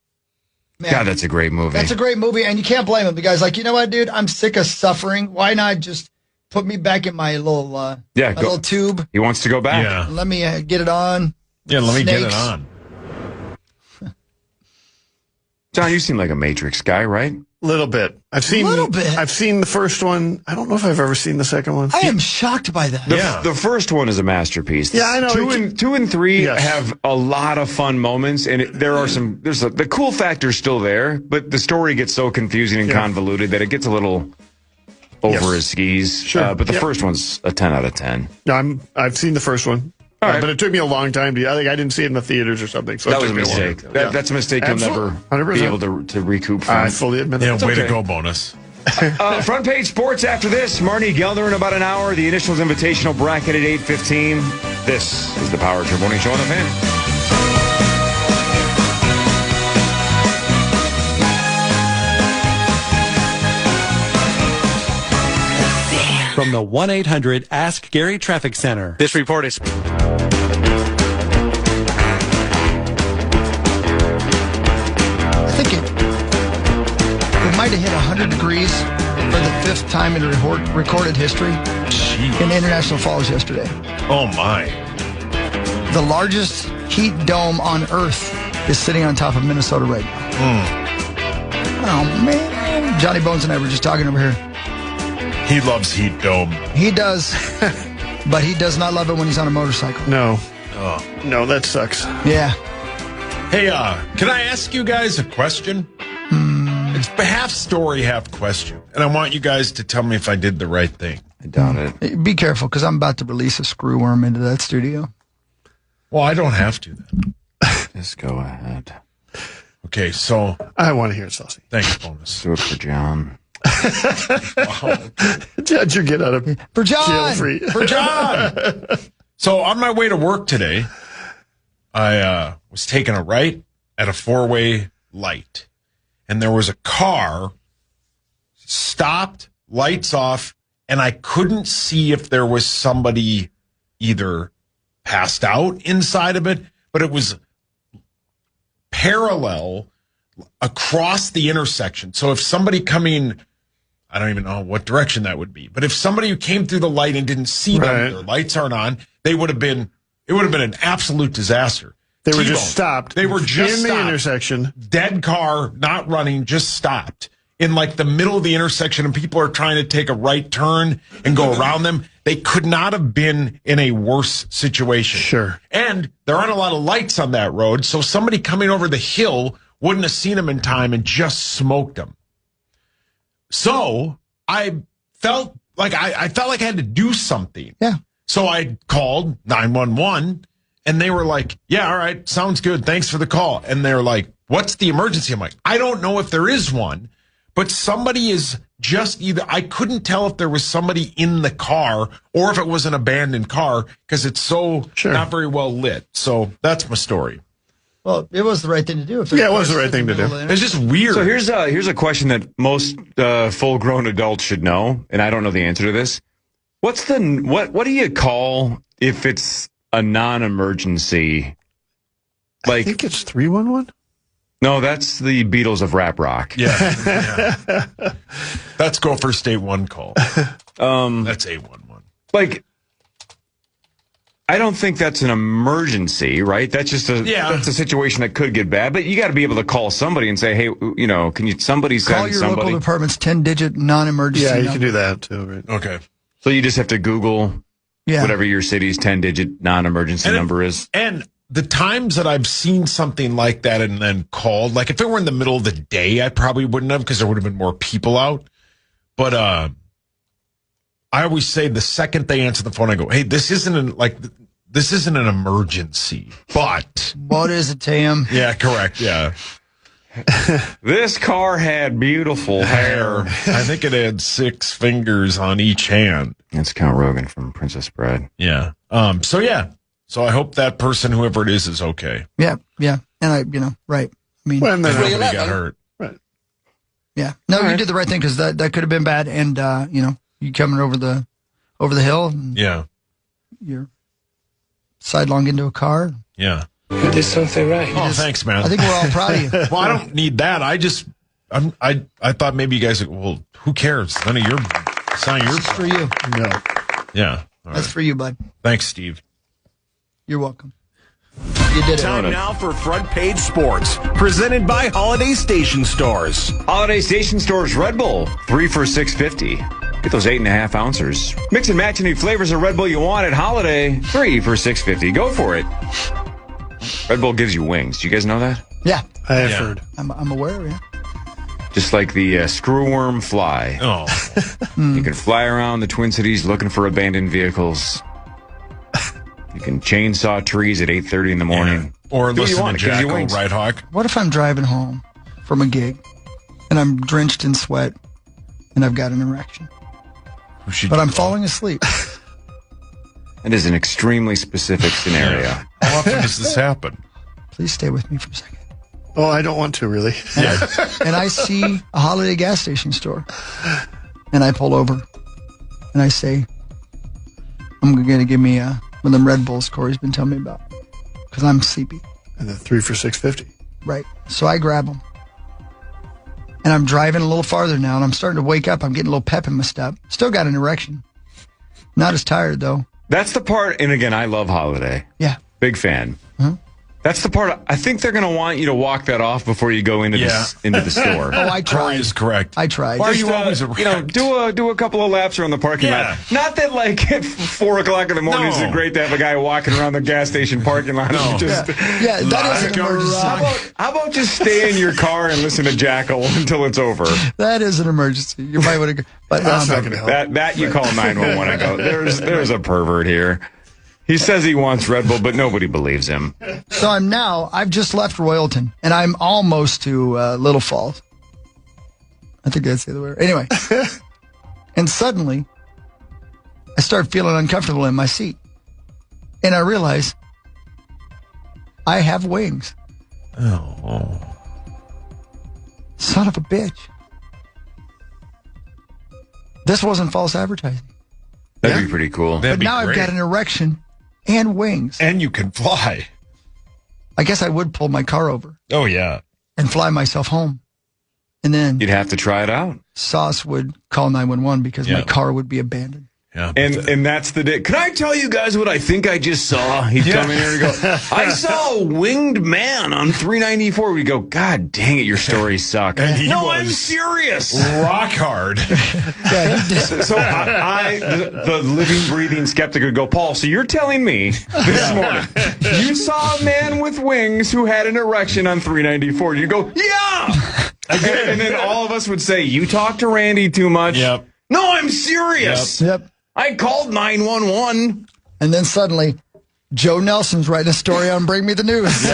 C: Man,
E: God, that's a great movie.
C: that's a great movie, and you can't blame him. The guy's like, you know what, dude? I'm sick of suffering. Why not just put me back in my little little tube?
E: He wants to go back.
F: Yeah.
C: Let me get it on.
F: Yeah, let me get it
C: Snakes.
F: on.
E: John, you seem like a Matrix guy, right?
G: Little bit. I've seen the first one. I don't know if I've ever seen the second one.
C: I am shocked by that.
E: The first one is a masterpiece.
G: Yeah, I know.
E: Two and three
G: Yes.
E: have a lot of fun moments, and the cool factor's still there, but the story gets so confusing and convoluted that it gets a little over his skis.
G: Sure.
E: But the first one's a 10 out of 10.
G: No, I've seen the first one.
E: All right.
G: But it took me a long time to. I think I didn't see it in the theaters or something. So
E: That
G: it
E: was a
G: took me while.
E: mistake. That's a mistake you'll never
G: Absolutely.
E: be able to recoup from.
G: I fully admit
F: Yeah,
G: it.
F: way to
E: okay.
F: go, bonus.
E: Front page sports after this. Marnie Gelder in about an hour. The Initials Invitational bracket at 8:15. This is the Power Trip Morning Show on the Fan.
J: From the 1-800-ASK-GARY Traffic Center. This report is...
C: I think it might have hit 100 degrees for the fifth time in recorded history in International Falls yesterday.
F: Oh, my.
C: The largest heat dome on Earth is sitting on top of Minnesota right now. Oh, man. Johnny Bones and I were just talking over here.
F: He loves Heat Dome.
C: He does, but he does not love it when he's on a motorcycle.
G: No.
F: Oh.
G: No, that sucks.
C: Yeah.
F: Hey, can I ask you guys a question? It's half story, half question. And I want you guys to tell me if I did the right thing.
E: I doubt it.
C: Be careful, because I'm about to release a screw worm into that studio.
F: Well, I don't have to then.
E: Just go ahead.
F: Okay, so.
G: I want to hear it, Saucy.
F: Thanks, Bonus.
E: Do it for John.
G: Judge, you get out of
C: For John!
G: jail free.
F: For John! So on my way to work today, I was taking a right at a four-way light. And there was a car stopped, lights off, and I couldn't see if there was somebody either passed out inside of it, but it was parallel across the intersection. So if somebody coming, I don't even know what direction that would be, but if somebody who came through the light and didn't see them, their lights aren't on, it would have been an absolute disaster.
G: They were
F: T-bone.
G: just stopped.
F: They were just
G: in the
F: stopped.
G: intersection.
F: Dead car, not running, just stopped in like the middle of the intersection, and people are trying to take a right turn and go around them. They could not have been in a worse situation.
G: Sure.
F: And there aren't a lot of lights on that road, so somebody coming over the hill wouldn't have seen them in time and just smoked them. So I felt like I felt like I had to do something.
C: Yeah.
F: So I called 911. And they were like, yeah, all right, sounds good. Thanks for the call. And they're like, what's the emergency? I'm like, I don't know if there is one, but somebody is just either, I couldn't tell if there was somebody in the car or if it was an abandoned car because it's so not very well lit. So that's my story.
C: Well, it was the right thing to do. It
G: was the right thing to do.
F: It's just weird.
E: So here's a question that most full-grown adults should know, and I don't know the answer to this. What do you call if it's a non-emergency?
G: I think it's 311.
E: No, that's the Beatles of rap rock.
F: Yeah. That's Gopher State 1 call. That's A11.
E: Like, I don't think that's an emergency, right? That's just that's a situation that could get bad. But you got to be able to call somebody and say, hey, can you somebody send
C: call your
E: somebody?
C: local department's 10-digit non-emergency
G: Yeah, you
C: number.
G: can do that too, right?
F: Okay.
E: So you just have to Google whatever your city's 10-digit non-emergency number is.
F: And the times that I've seen something like that and then called, like if it were in the middle of the day, I probably wouldn't have because there would have been more people out. But I always say the second they answer the phone, I go, hey, this isn't an emergency, but.
C: What is it, Tam?
F: Yeah, correct. Yeah.
E: This car had beautiful hair.
F: I think it had 6 fingers on each hand.
E: That's Count Rogan from Princess Bride.
F: Yeah. So I hope that person, whoever it is okay.
C: Yeah. And right. I mean,
G: Well, and then
F: Nobody got hurt.
G: Right.
C: yeah. No, you did the right thing because that could have been bad. And, you coming over the hill. And
F: Yeah.
C: you're sidelong into a car.
F: Yeah.
A: You did something right.
F: Oh, thanks, man.
C: I think we're all proud of you.
F: Well, I don't need that. I thought maybe you guys, well, who cares? It's not your
C: It's for you.
G: No.
F: Yeah. All
C: That's
F: right.
C: for you, bud.
F: Thanks, Steve.
C: You're welcome. You did it.
K: Time now for Front Page Sports, presented by Holiday Station Stores.
E: Holiday Station Stores Red Bull, 3 for $6.50. Get those 8.5 ounces. Mix and match any flavors of Red Bull you want at Holiday, 3 for $6.50. Go for it. Red Bull gives you wings. Do you guys know that?
C: Yeah.
G: I have heard.
C: I'm aware, yeah.
E: Just like the screwworm fly.
F: Oh.
E: You can fly around the Twin Cities looking for abandoned vehicles. You can chainsaw trees at 8:30 in the morning.
F: Yeah. Or
E: Do what you
F: listen to
E: want. It gives you
F: Jacko
E: wings.
F: Right Hawk.
C: What if I'm driving home from a gig and I'm drenched in sweat and I've got an erection, but I'm falling asleep?
E: It is an extremely specific scenario.
F: How often does this happen?
C: Please stay with me for a second.
G: Oh, I don't want to really.
C: And I see a Holiday gas station store, and I pull over, and I say, "I'm going to give me one of them Red Bulls Corey's been telling me about, because I'm sleepy."
G: And then 3 for $6.50.
C: Right. So I grab them, and I'm driving a little farther now, and I'm starting to wake up. I'm getting a little pep in my step. Still got an erection. Not as tired though.
E: That's the part, and again, I love Holiday.
C: Yeah.
E: Big fan.
C: Uh-huh.
E: That's the part. I think they're going to want you to walk that off before you go into the store.
C: Oh, I tried.
F: Corey is correct.
C: I tried.
F: Why are you always erect?
E: Do a couple of laps around the parking lot. Not that like at 4 o'clock in the morning it's great to have a guy walking around the gas station parking lot.
F: No.
C: That is an emergency.
E: How about just stay in your car and listen to Jackal until it's over?
C: That is an emergency. You might want to, but
G: that's not going to help.
E: That you call 911 and go. There's a pervert here. He says he wants Red Bull, but nobody believes him.
C: So I've just left Royalton, and I'm almost to Little Falls. I think that's the other way. Anyway, and suddenly, I start feeling uncomfortable in my seat. And I realize I have wings.
F: Oh.
C: Son of a bitch. This wasn't false advertising.
E: That'd be pretty cool.
C: But now I've got an erection and wings.
F: And you can fly.
C: I guess I would pull my car over.
F: Oh, yeah.
C: And fly myself home. And then
E: you'd have to try it out.
C: Sauce would call 911 because my car would be abandoned.
F: Yeah,
E: and that's the day. Can I tell you guys what I think I just saw? He'd come in here and go, I saw a winged man on 394. We go, God dang it, your stories suck. No, I'm serious.
F: Rock hard.
E: So the living, breathing skeptic would go, Paul, so you're telling me this morning you saw a man with wings who had an erection on 394. You go, yeah. And then all of us would say, you talk to Randy too much.
F: Yep.
E: No, I'm serious.
C: Yep.
E: I called 911.
C: And then suddenly, Joe Nelson's writing a story on Bring Me the News.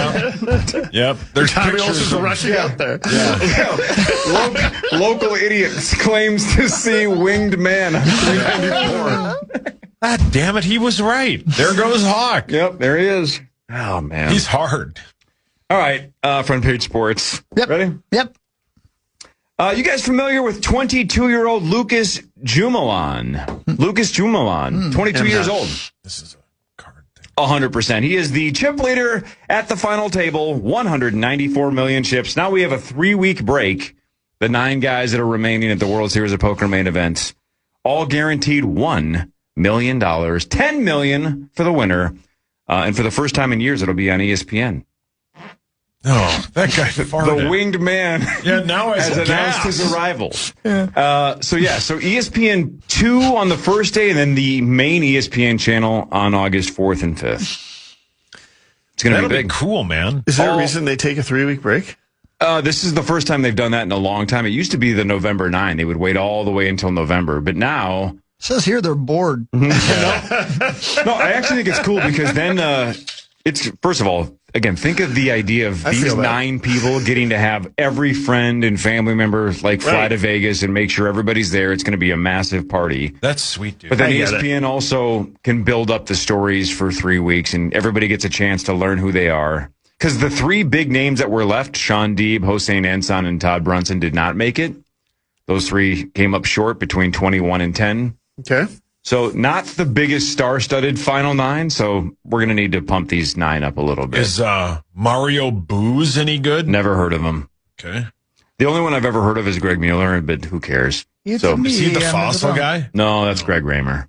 F: Yep. There's
G: Tommy
F: pictures
G: Olsen's
F: of
G: rushing out there.
E: Local idiot claims to see winged man on 394.
F: God damn it, he was right. There goes Hawk.
E: Yep, there he is. Oh, man.
F: He's hard.
E: All right, front page sports.
C: Yep.
E: Ready?
C: Yep.
E: You guys familiar with 22-year-old Lucas Jumelan? Lucas Jumelan, 22 years old.
F: This is a card thing.
E: 100%. He is the chip leader at the final table, 194 million chips. Now we have a 3-week break. The 9 guys that are remaining at the World Series of Poker main event, all guaranteed $1 million, $10 million for the winner. And for the first time in years, it'll be on ESPN.
F: Oh, that guy farted.
E: The winged man
F: now
E: has announced his arrival. So ESPN 2 on the first day, and then the main ESPN channel on August 4th and 5th. It's going to be big.
F: Be cool, man.
G: Is there a reason they take a 3-week break?
E: This is the first time they've done that in a long time. It used to be the November 9. They would wait all the way until November, but now...
C: It says here they're bored.
E: No, I actually think it's cool because then it's, first of all, again, think of the idea of these 9 people getting to have every friend and family member fly to Vegas and make sure everybody's there. It's going to be a massive party.
F: That's sweet, dude.
E: But then ESPN also can build up the stories for 3 weeks and everybody gets a chance to learn who they are. Because the 3 big names that were left, Sean Deeb, Hossein Ensan, and Todd Brunson, did not make it. Those 3 came up short between 21 and 10.
G: Okay.
E: So not the biggest star-studded final 9, so we're going to need to pump these 9 up a little bit.
F: Is Mario Booz any good?
E: Never heard of him.
F: Okay.
E: The only one I've ever heard of is Greg Mueller, but who cares?
F: Is he the fossil guy?
E: No, that's Greg Raymer.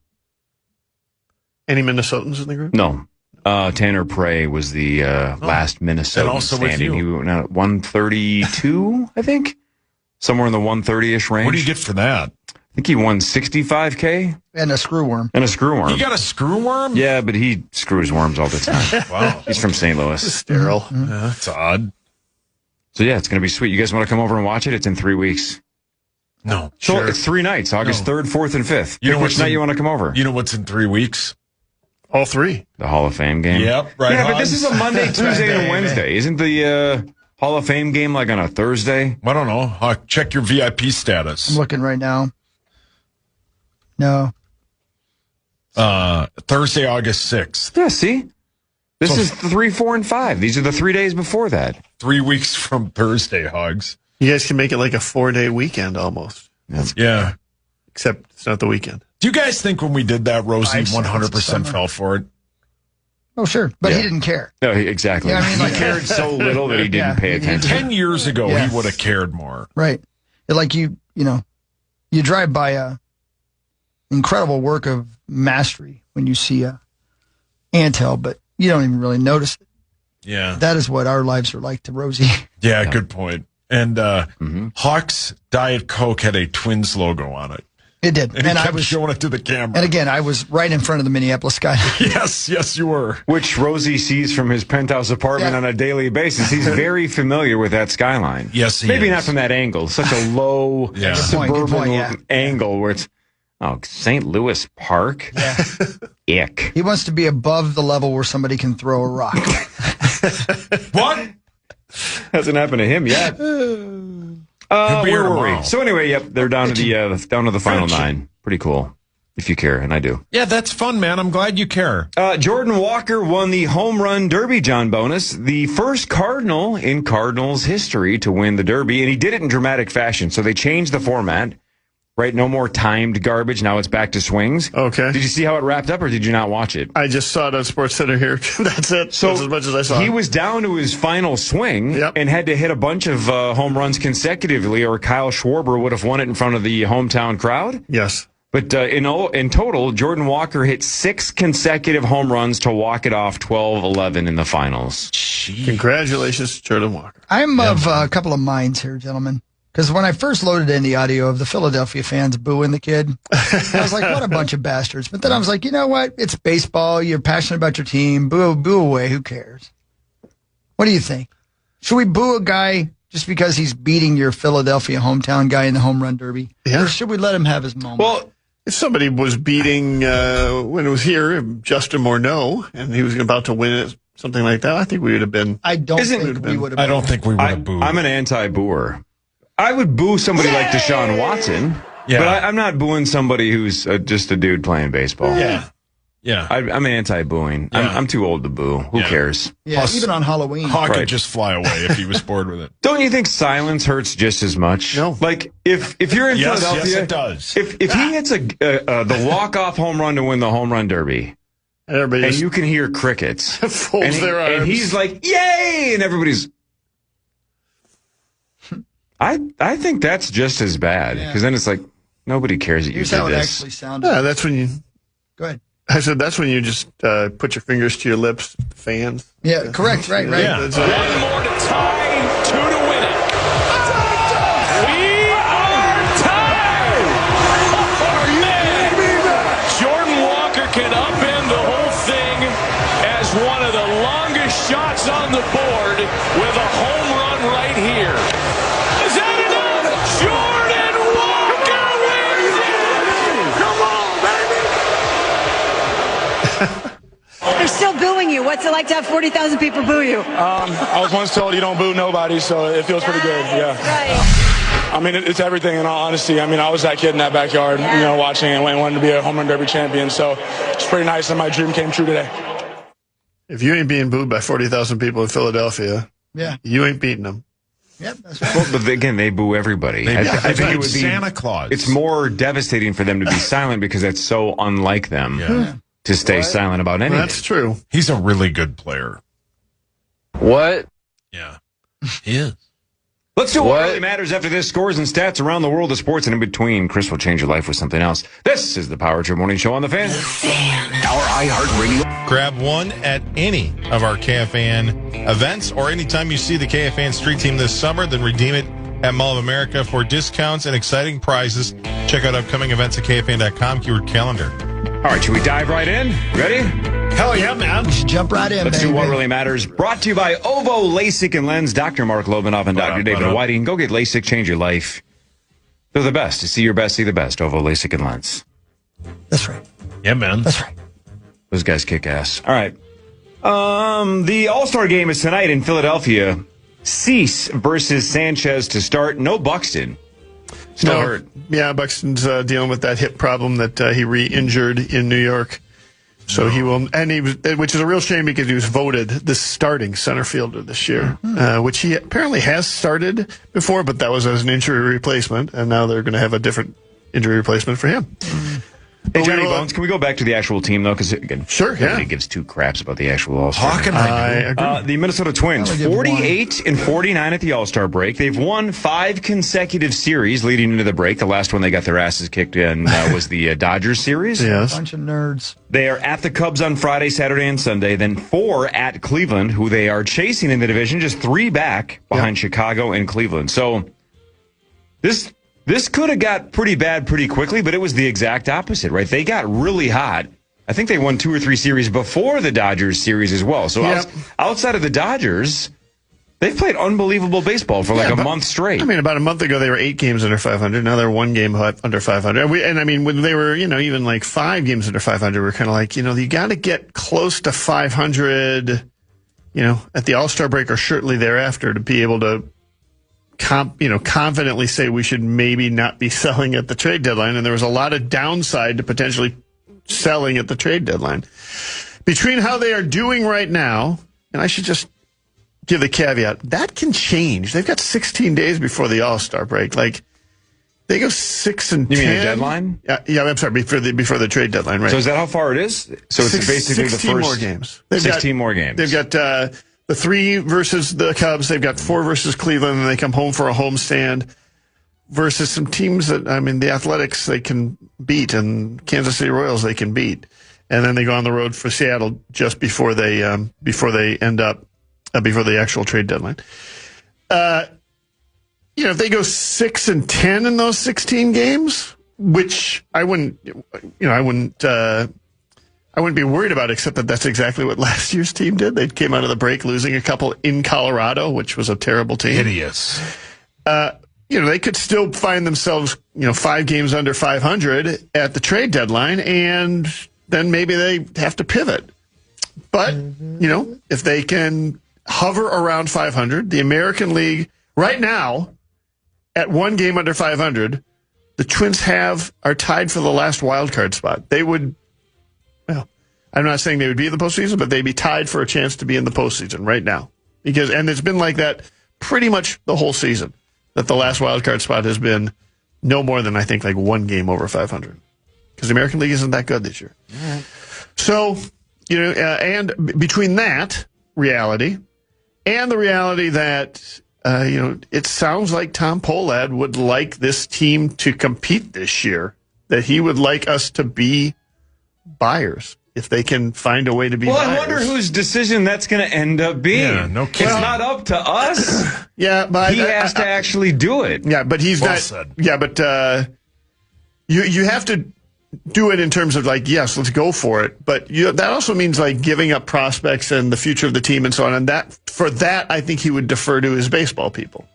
G: Any Minnesotans in the group?
E: No. Tanner Prey was the last Minnesotan
F: also
E: standing. He went at 132, I think. Somewhere in the 130-ish range.
F: What do you get for that?
E: I think he won $65K.
C: And a screw worm.
E: And a screw worm.
F: He got a screw worm?
E: Yeah, but he screws worms all the time.
F: Wow.
E: He's from St. Louis.
G: Sterile.
F: Mm-hmm. Yeah, that's odd.
E: So, yeah, it's going to be sweet. You guys want to come over and watch it? It's in 3 weeks.
F: No.
E: So
F: sure.
E: it's 3 nights, August 3rd, 4th, and 5th.
F: You know
E: which night you want to come over?
F: You know what's in 3 weeks?
G: All 3.
E: The Hall of Fame game.
F: Yep, right.
E: Yeah, but this is a Monday, Tuesday, and Wednesday. Isn't the Hall of Fame game like on a Thursday?
F: I don't know. Check your VIP status.
C: I'm looking right now. No.
F: Thursday, August 6th.
E: Yeah, see? This is 3, 4, and 5. These are the 3 days before that.
F: 3 weeks from Thursday, Hogs.
G: You guys can make it like a 4-day weekend almost.
F: Yeah.
G: Except it's not the weekend.
F: Do you guys think when we did that, Rosie 100% fell for it?
C: Oh, sure. But he didn't care.
E: No, exactly.
C: Yeah, I mean,
E: he cared so little that he didn't pay attention.
F: 10 years ago, he would have cared more.
C: Right. Like you drive by a incredible work of mastery when you see a anthill, but you don't even really notice it.
F: Yeah.
C: That is what our lives are like to Rosie.
F: Yeah, good point. And Hawks Diet Coke had a Twins logo on it.
C: It did.
F: And I was showing it to the camera.
C: And again, I was right in front of the Minneapolis skyline.
F: Yes, you were.
E: Which Rosie sees from his penthouse apartment on a daily basis. He's very familiar with that skyline.
F: Yes, he
E: Maybe
F: is.
E: not from that angle. Such a low suburban angle where it's, St. Louis Park?
C: Yeah.
E: Ick.
C: He wants to be above the level where somebody can throw a rock.
F: What?
E: Hasn't happened to him yet. Where were we? So anyway, yep, they're down to the final 9. Pretty cool, if you care, and I do.
F: Yeah, that's fun, man. I'm glad you care.
E: Jordan Walker won the Home Run Derby, John Bonus, the first Cardinal in Cardinals history to win the Derby, and he did it in dramatic fashion. So they changed the format. Right, no more timed garbage. Now it's back to swings.
G: Okay.
E: Did you see how it wrapped up, or did you not watch it?
G: I just saw it on SportsCenter here. That's it.
E: So
G: that's as much as I saw.
E: He was down to his final swing and had to hit a bunch of home runs consecutively, or Kyle Schwarber would have won it in front of the hometown crowd.
G: Yes.
E: But in total, Jordan Walker hit 6 consecutive home runs to walk it off 12-11 in the finals.
G: Jeez. Congratulations, Jordan Walker.
C: I'm of a couple of minds here, gentlemen. Because when I first loaded in the audio of the Philadelphia fans booing the kid, I was like, what a bunch of bastards. But then I was like, you know what? It's baseball. You're passionate about your team. Boo away. Who cares? What do you think? Should we boo a guy just because he's beating your Philadelphia hometown guy in the home run derby?
G: Yeah.
C: Or should we let him have his moment?
G: Well, if somebody was beating, when it was here, Justin Morneau, and he was about to win it, something like that, I think we would have been.
C: I don't think we would have been.
F: I don't think we would have booed.
E: I'm an anti-booer. I would boo somebody like Deshaun Watson, but I'm not booing somebody who's just a dude playing baseball.
F: Yeah.
E: I'm anti-booing. I'm too old to boo. Who cares?
C: Yeah, even on Halloween.
F: Hawk could just fly away if he was bored with it.
E: Don't you think silence hurts just as much?
G: No.
E: Like, if you're in Philadelphia,
F: yes, it does.
E: If he hits the walk-off home run to win the home run derby, and you can hear crickets,
G: folds their arms.
E: And he's like, yay! And everybody's... I think that's just as bad, because then it's like, nobody cares that you did
C: how it
E: this.
C: actually sounded.
G: Yeah, that's when you.
C: Go ahead.
G: I said that's when you just put your fingers to your lips, fans.
C: Yeah, correct. Right.
F: Yeah.
B: One more to tie, 2 to win it. We are tied! Oh, man! Jordan Walker can upend the whole thing as one of the longest shots on the board with a home run right here. Is that enough? Jordan Walker wins it! Come on, baby!
L: They're still booing you. What's it like to have 40,000 people boo you?
A: I was once told you don't boo nobody, so it feels pretty good. Yeah.
L: Right.
A: I mean, it's everything in all honesty. I mean, I was that kid in that backyard, watching and wanted to be a home run derby champion. So it's pretty nice that my dream came true today.
G: If you ain't being booed by 40,000 people in Philadelphia, you ain't beating them.
C: Yep, that's right.
E: Well, but again, they boo everybody. I think it would be
F: Santa Claus.
E: It's more devastating for them to be silent because it's so unlike them to stay silent about anything.
G: That's true.
F: He's a really good player.
B: What?
F: Yeah. He is.
E: Let's do what really matters after this. Scores and stats around the world of sports and in between. Chris will change your life with something else. This is the Power Trip Morning Show on the Fan.
K: Our iHeartRadio.
H: Grab one at any of our KFAN events, or anytime you see the KFAN street team this summer, then redeem it at Mall of America for discounts and exciting prizes. Check out upcoming events at KFAN.com, keyword calendar.
E: All right, should we dive right in? Ready?
F: Hell yeah, man.
C: We should jump right in,
E: Let's
C: baby.
E: do what really matters. Brought to you by Ovo LASIK and Lens. Dr. Mark Lobanoff and Dr. David Whiting. Go get LASIK, change your life. They're the best. To see your best, see the best. Ovo LASIK and Lens.
C: That's right.
F: Yeah, man.
C: That's right.
E: Those guys kick ass. All right. The All-Star game is tonight in Philadelphia. Cease versus Sanchez to start. No Buxton. Still hurt.
G: Yeah, Buxton's dealing with that hip problem that he re-injured in New York. So he will, and which is a real shame because he was voted the starting center fielder this year, which he apparently has started before, but that was as an injury replacement, and now they're going to have a different injury replacement for him.
E: Hey, Johnny Bones, can we go back to the actual team, though? Because, again,
G: sure,
E: nobody gives two craps about the actual All-Star.
F: How can I do?
E: The Minnesota Twins, 48-49 at the All-Star break. They've won 5 consecutive series leading into the break. The last one they got their asses kicked in was the Dodgers series.
G: Yes.
C: Bunch of nerds.
E: They are at the Cubs on Friday, Saturday, and Sunday. Then 4 at Cleveland, who they are chasing in the division, just 3 back behind Chicago and Cleveland. So this could have got pretty bad pretty quickly, but it was the exact opposite, right? They got really hot. I think they won 2 or 3 series before the Dodgers series as well. So outside of the Dodgers, they've played unbelievable baseball for a month straight.
G: I mean, about a month ago, they were 8 games under 500. Now they're 1 game under 500. When they were, even like 5 games under 500, we're kind of like, you got to get close to 500, at the All-Star break or shortly thereafter to be able to confidently say we should maybe not be selling at the trade deadline. And there was a lot of downside to potentially selling at the trade deadline. Between how they are doing right now, and I should just give the caveat, that can change. They've got 16 days before the All-Star break. Like, they go 6 and 10.
E: You mean a deadline?
G: Yeah, I'm sorry, before the trade deadline, right?
E: So is that how far it is? So it's basically
G: 16
E: the first
G: more games.
E: 16 more games.
G: They've got the 3 versus the Cubs. They've got 4 versus Cleveland, and they come home for a homestand versus some teams that, the Athletics they can beat, and Kansas City Royals they can beat. And then they go on the road for Seattle just before they end up before the actual trade deadline. If they go 6 and 10 in those 16 games, which I wouldn't be worried about, except that that's exactly what last year's team did. They came out of the break losing a couple in Colorado, which was a terrible team.
F: Hideous.
G: They could still find themselves, 5 games under 500 at the trade deadline, and then maybe they have to pivot. But, if they can hover around 500, the American League right now at 1 game under 500, the Twins are tied for the last wild card spot. They would, I'm not saying they would be in the postseason, but they'd be tied for a chance to be in the postseason right now. And it's been like that pretty much the whole season, that the last wild card spot has been no more than, I think, like 1 game over 500. Because the American League isn't that good this year. Right. So, and between that reality and the reality that, it sounds like Tom Pohlad would like this team to compete this year, that he would like us to be buyers if they can find a way to be buyers.
E: I wonder whose decision that's going to end up being.
F: Yeah, no kidding.
E: It's not up to us.
G: Yeah, but
E: he has to actually do it.
G: Yeah, but he's
F: well
G: not.
F: Said.
G: Yeah, but you have to do it in terms of like, yes, let's go for it. But that also means like giving up prospects and the future of the team and so on. And for that, I think he would defer to his baseball people.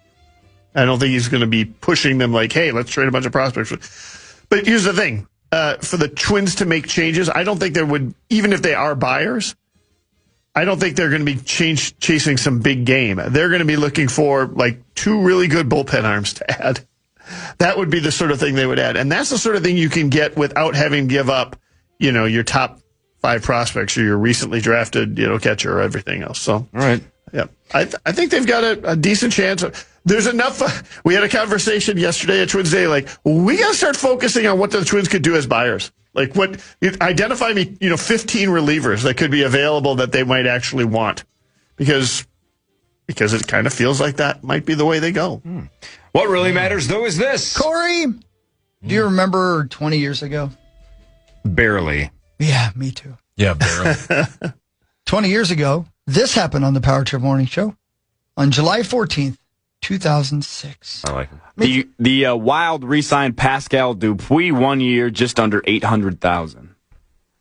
G: I don't think he's going to be pushing them like, hey, let's trade a bunch of prospects. But here's the thing. For the Twins to make changes, I don't think there would, even if they are buyers, I don't think they're going to be chasing some big game. They're going to be looking for like 2 really good bullpen arms to add. That would be the sort of thing they would add. And that's the sort of thing you can get without having to give up, your top 5 prospects or your recently drafted, catcher or everything else. So,
E: all right.
G: Yeah. I think they've got a decent chance. There's enough. We had a conversation yesterday at Twins Day. Like, we got to start focusing on what the Twins could do as buyers. Like, identify me, 15 relievers that could be available that they might actually want. Because it kind of feels like that might be the way they go.
E: What really matters, though, is this.
C: Corey, do you remember 20 years ago?
E: Barely.
C: Yeah, me too.
F: Yeah, barely.
C: 20 years ago, this happened on the Power Trip Morning Show on July 14th, 2006.
M: I like it. The Wild re-signed Pascal Dupuis 1 year, just under $800,000.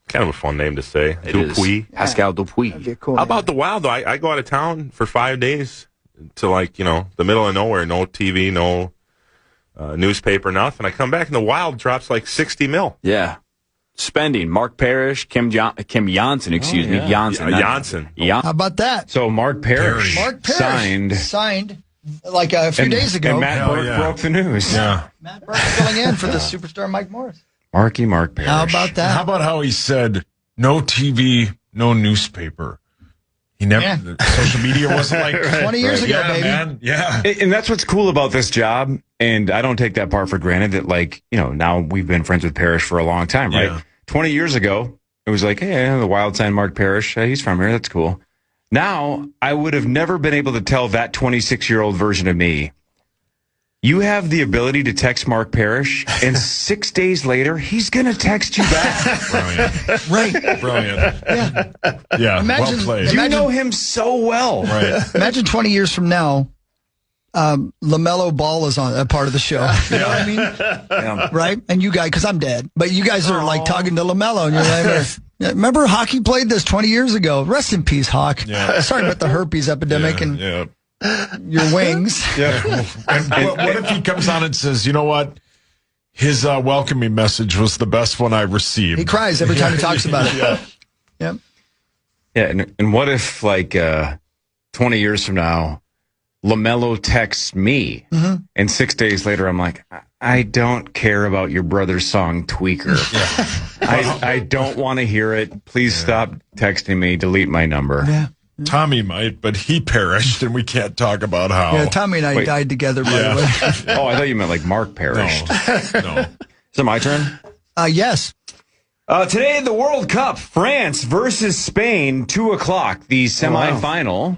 N: Kind of a fun name to say. Dupuis.
M: Yeah. Pascal Dupuis.
N: Cool, how about the Wild, though? I go out of town for 5 days to, the middle of nowhere. No TV, no newspaper, nothing. I come back, and the Wild drops like $60 million.
M: Yeah. Spending. Mark Parrish, Kim Janssen, excuse me. Janssen.
C: How about that?
E: So Mark Parrish
C: signed like a few days ago.
E: And Matt Burke broke the news.
F: Yeah.
C: Matt Burke filling in for the superstar Mike Morris.
E: Mark Parrish.
C: How about that?
F: How about how he said, no TV, no newspaper. He never. Social media wasn't like
C: 20 years ago, baby.
F: Man. Yeah.
E: And that's what's cool about this job. And I don't take that part for granted that, like, now we've been friends with Parrish for a long time, right?
F: Yeah.
E: 20 years ago, it was like, hey, the wild sign Mark Parrish. Hey, he's from here. That's cool. Now, I would have never been able to tell that 26-year-old version of me, you have the ability to text Mark Parrish, and 6 days later, he's going to text you back.
F: Brilliant.
C: Right.
F: Brilliant.
C: Yeah.
F: Yeah.
C: Imagine-
F: well played.
E: You know him so well.
F: Right.
C: Imagine 20 years from now, LaMelo Ball is on a part of the show. You know what I mean?
E: Yeah.
C: Right? And you guys, because I'm dead, but you guys are like talking to LaMelo, and you're like, remember Hockey played this 20 years ago? Rest in peace, Hawk.
F: Yeah.
C: Sorry about the herpes epidemic and your wings.
F: Yeah. And what if he comes on and says, you know what? His welcoming message was the best one I received.
C: He cries every time he talks about it.
F: Yeah.
C: Yeah.
E: And what if, like, 20 years from now, LaMelo texts me, and 6 days later, I'm like, I don't care about your brother's song, Tweaker. I don't want to hear it. Please stop texting me. Delete my number.
C: Yeah.
F: Tommy might, but he perished, and we can't talk about how.
C: Yeah, Tommy and I died together, by the way.
E: Oh, I thought you meant like Mark perished.
F: No.
E: Is it my turn?
C: Yes.
E: Today, the World Cup, France versus Spain, 2:00, the semifinal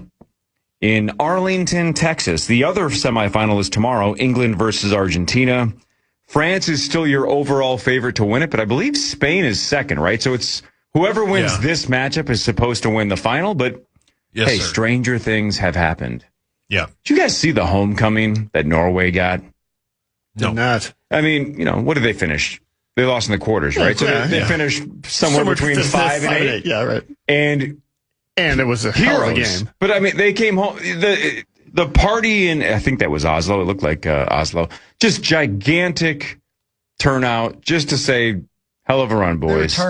E: in Arlington, Texas. The other semifinal is tomorrow, England versus Argentina. France is still your overall favorite to win it, but I believe Spain is second, right? So it's whoever wins this matchup is supposed to win the final, but hey, stranger things have happened.
F: Yeah.
E: Did you guys see the homecoming that Norway got?
G: No. Not.
E: I mean, what did they finish? They lost in the quarters, right? So they finished somewhere between 5 and 8.
G: Yeah, right.
E: And
G: it was a hell of a game.
E: But I mean, they came home. The party in, I think that was Oslo. It looked like Oslo. Just gigantic turnout just to say, hell of a run, boys.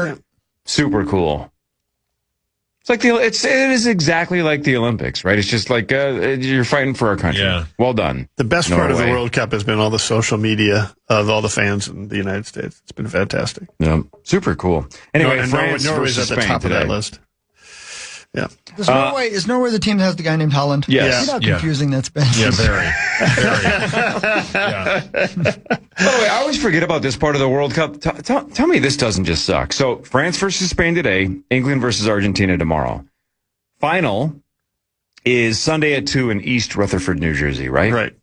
E: Super cool. It's like it is exactly like the Olympics, right? It's just like you're fighting for our country.
F: Yeah.
E: Well done.
G: The best part of the World Cup has been all the social media of all the fans in the United States. It's been fantastic.
E: Yeah, super cool. Anyway, France
G: Norway's
E: versus
G: at the
E: Spain
G: top
E: today.
G: of that list. Yeah.
C: Is Norway the team that has the guy named Holland?
E: Yes.
C: You know how confusing that's been.
F: Yeah, very.
E: By the way, I always forget about this part of the World Cup. Tell me this doesn't just suck. So France versus Spain today, England versus Argentina tomorrow. Final is Sunday at 2 in East Rutherford, New Jersey, right?
G: Right.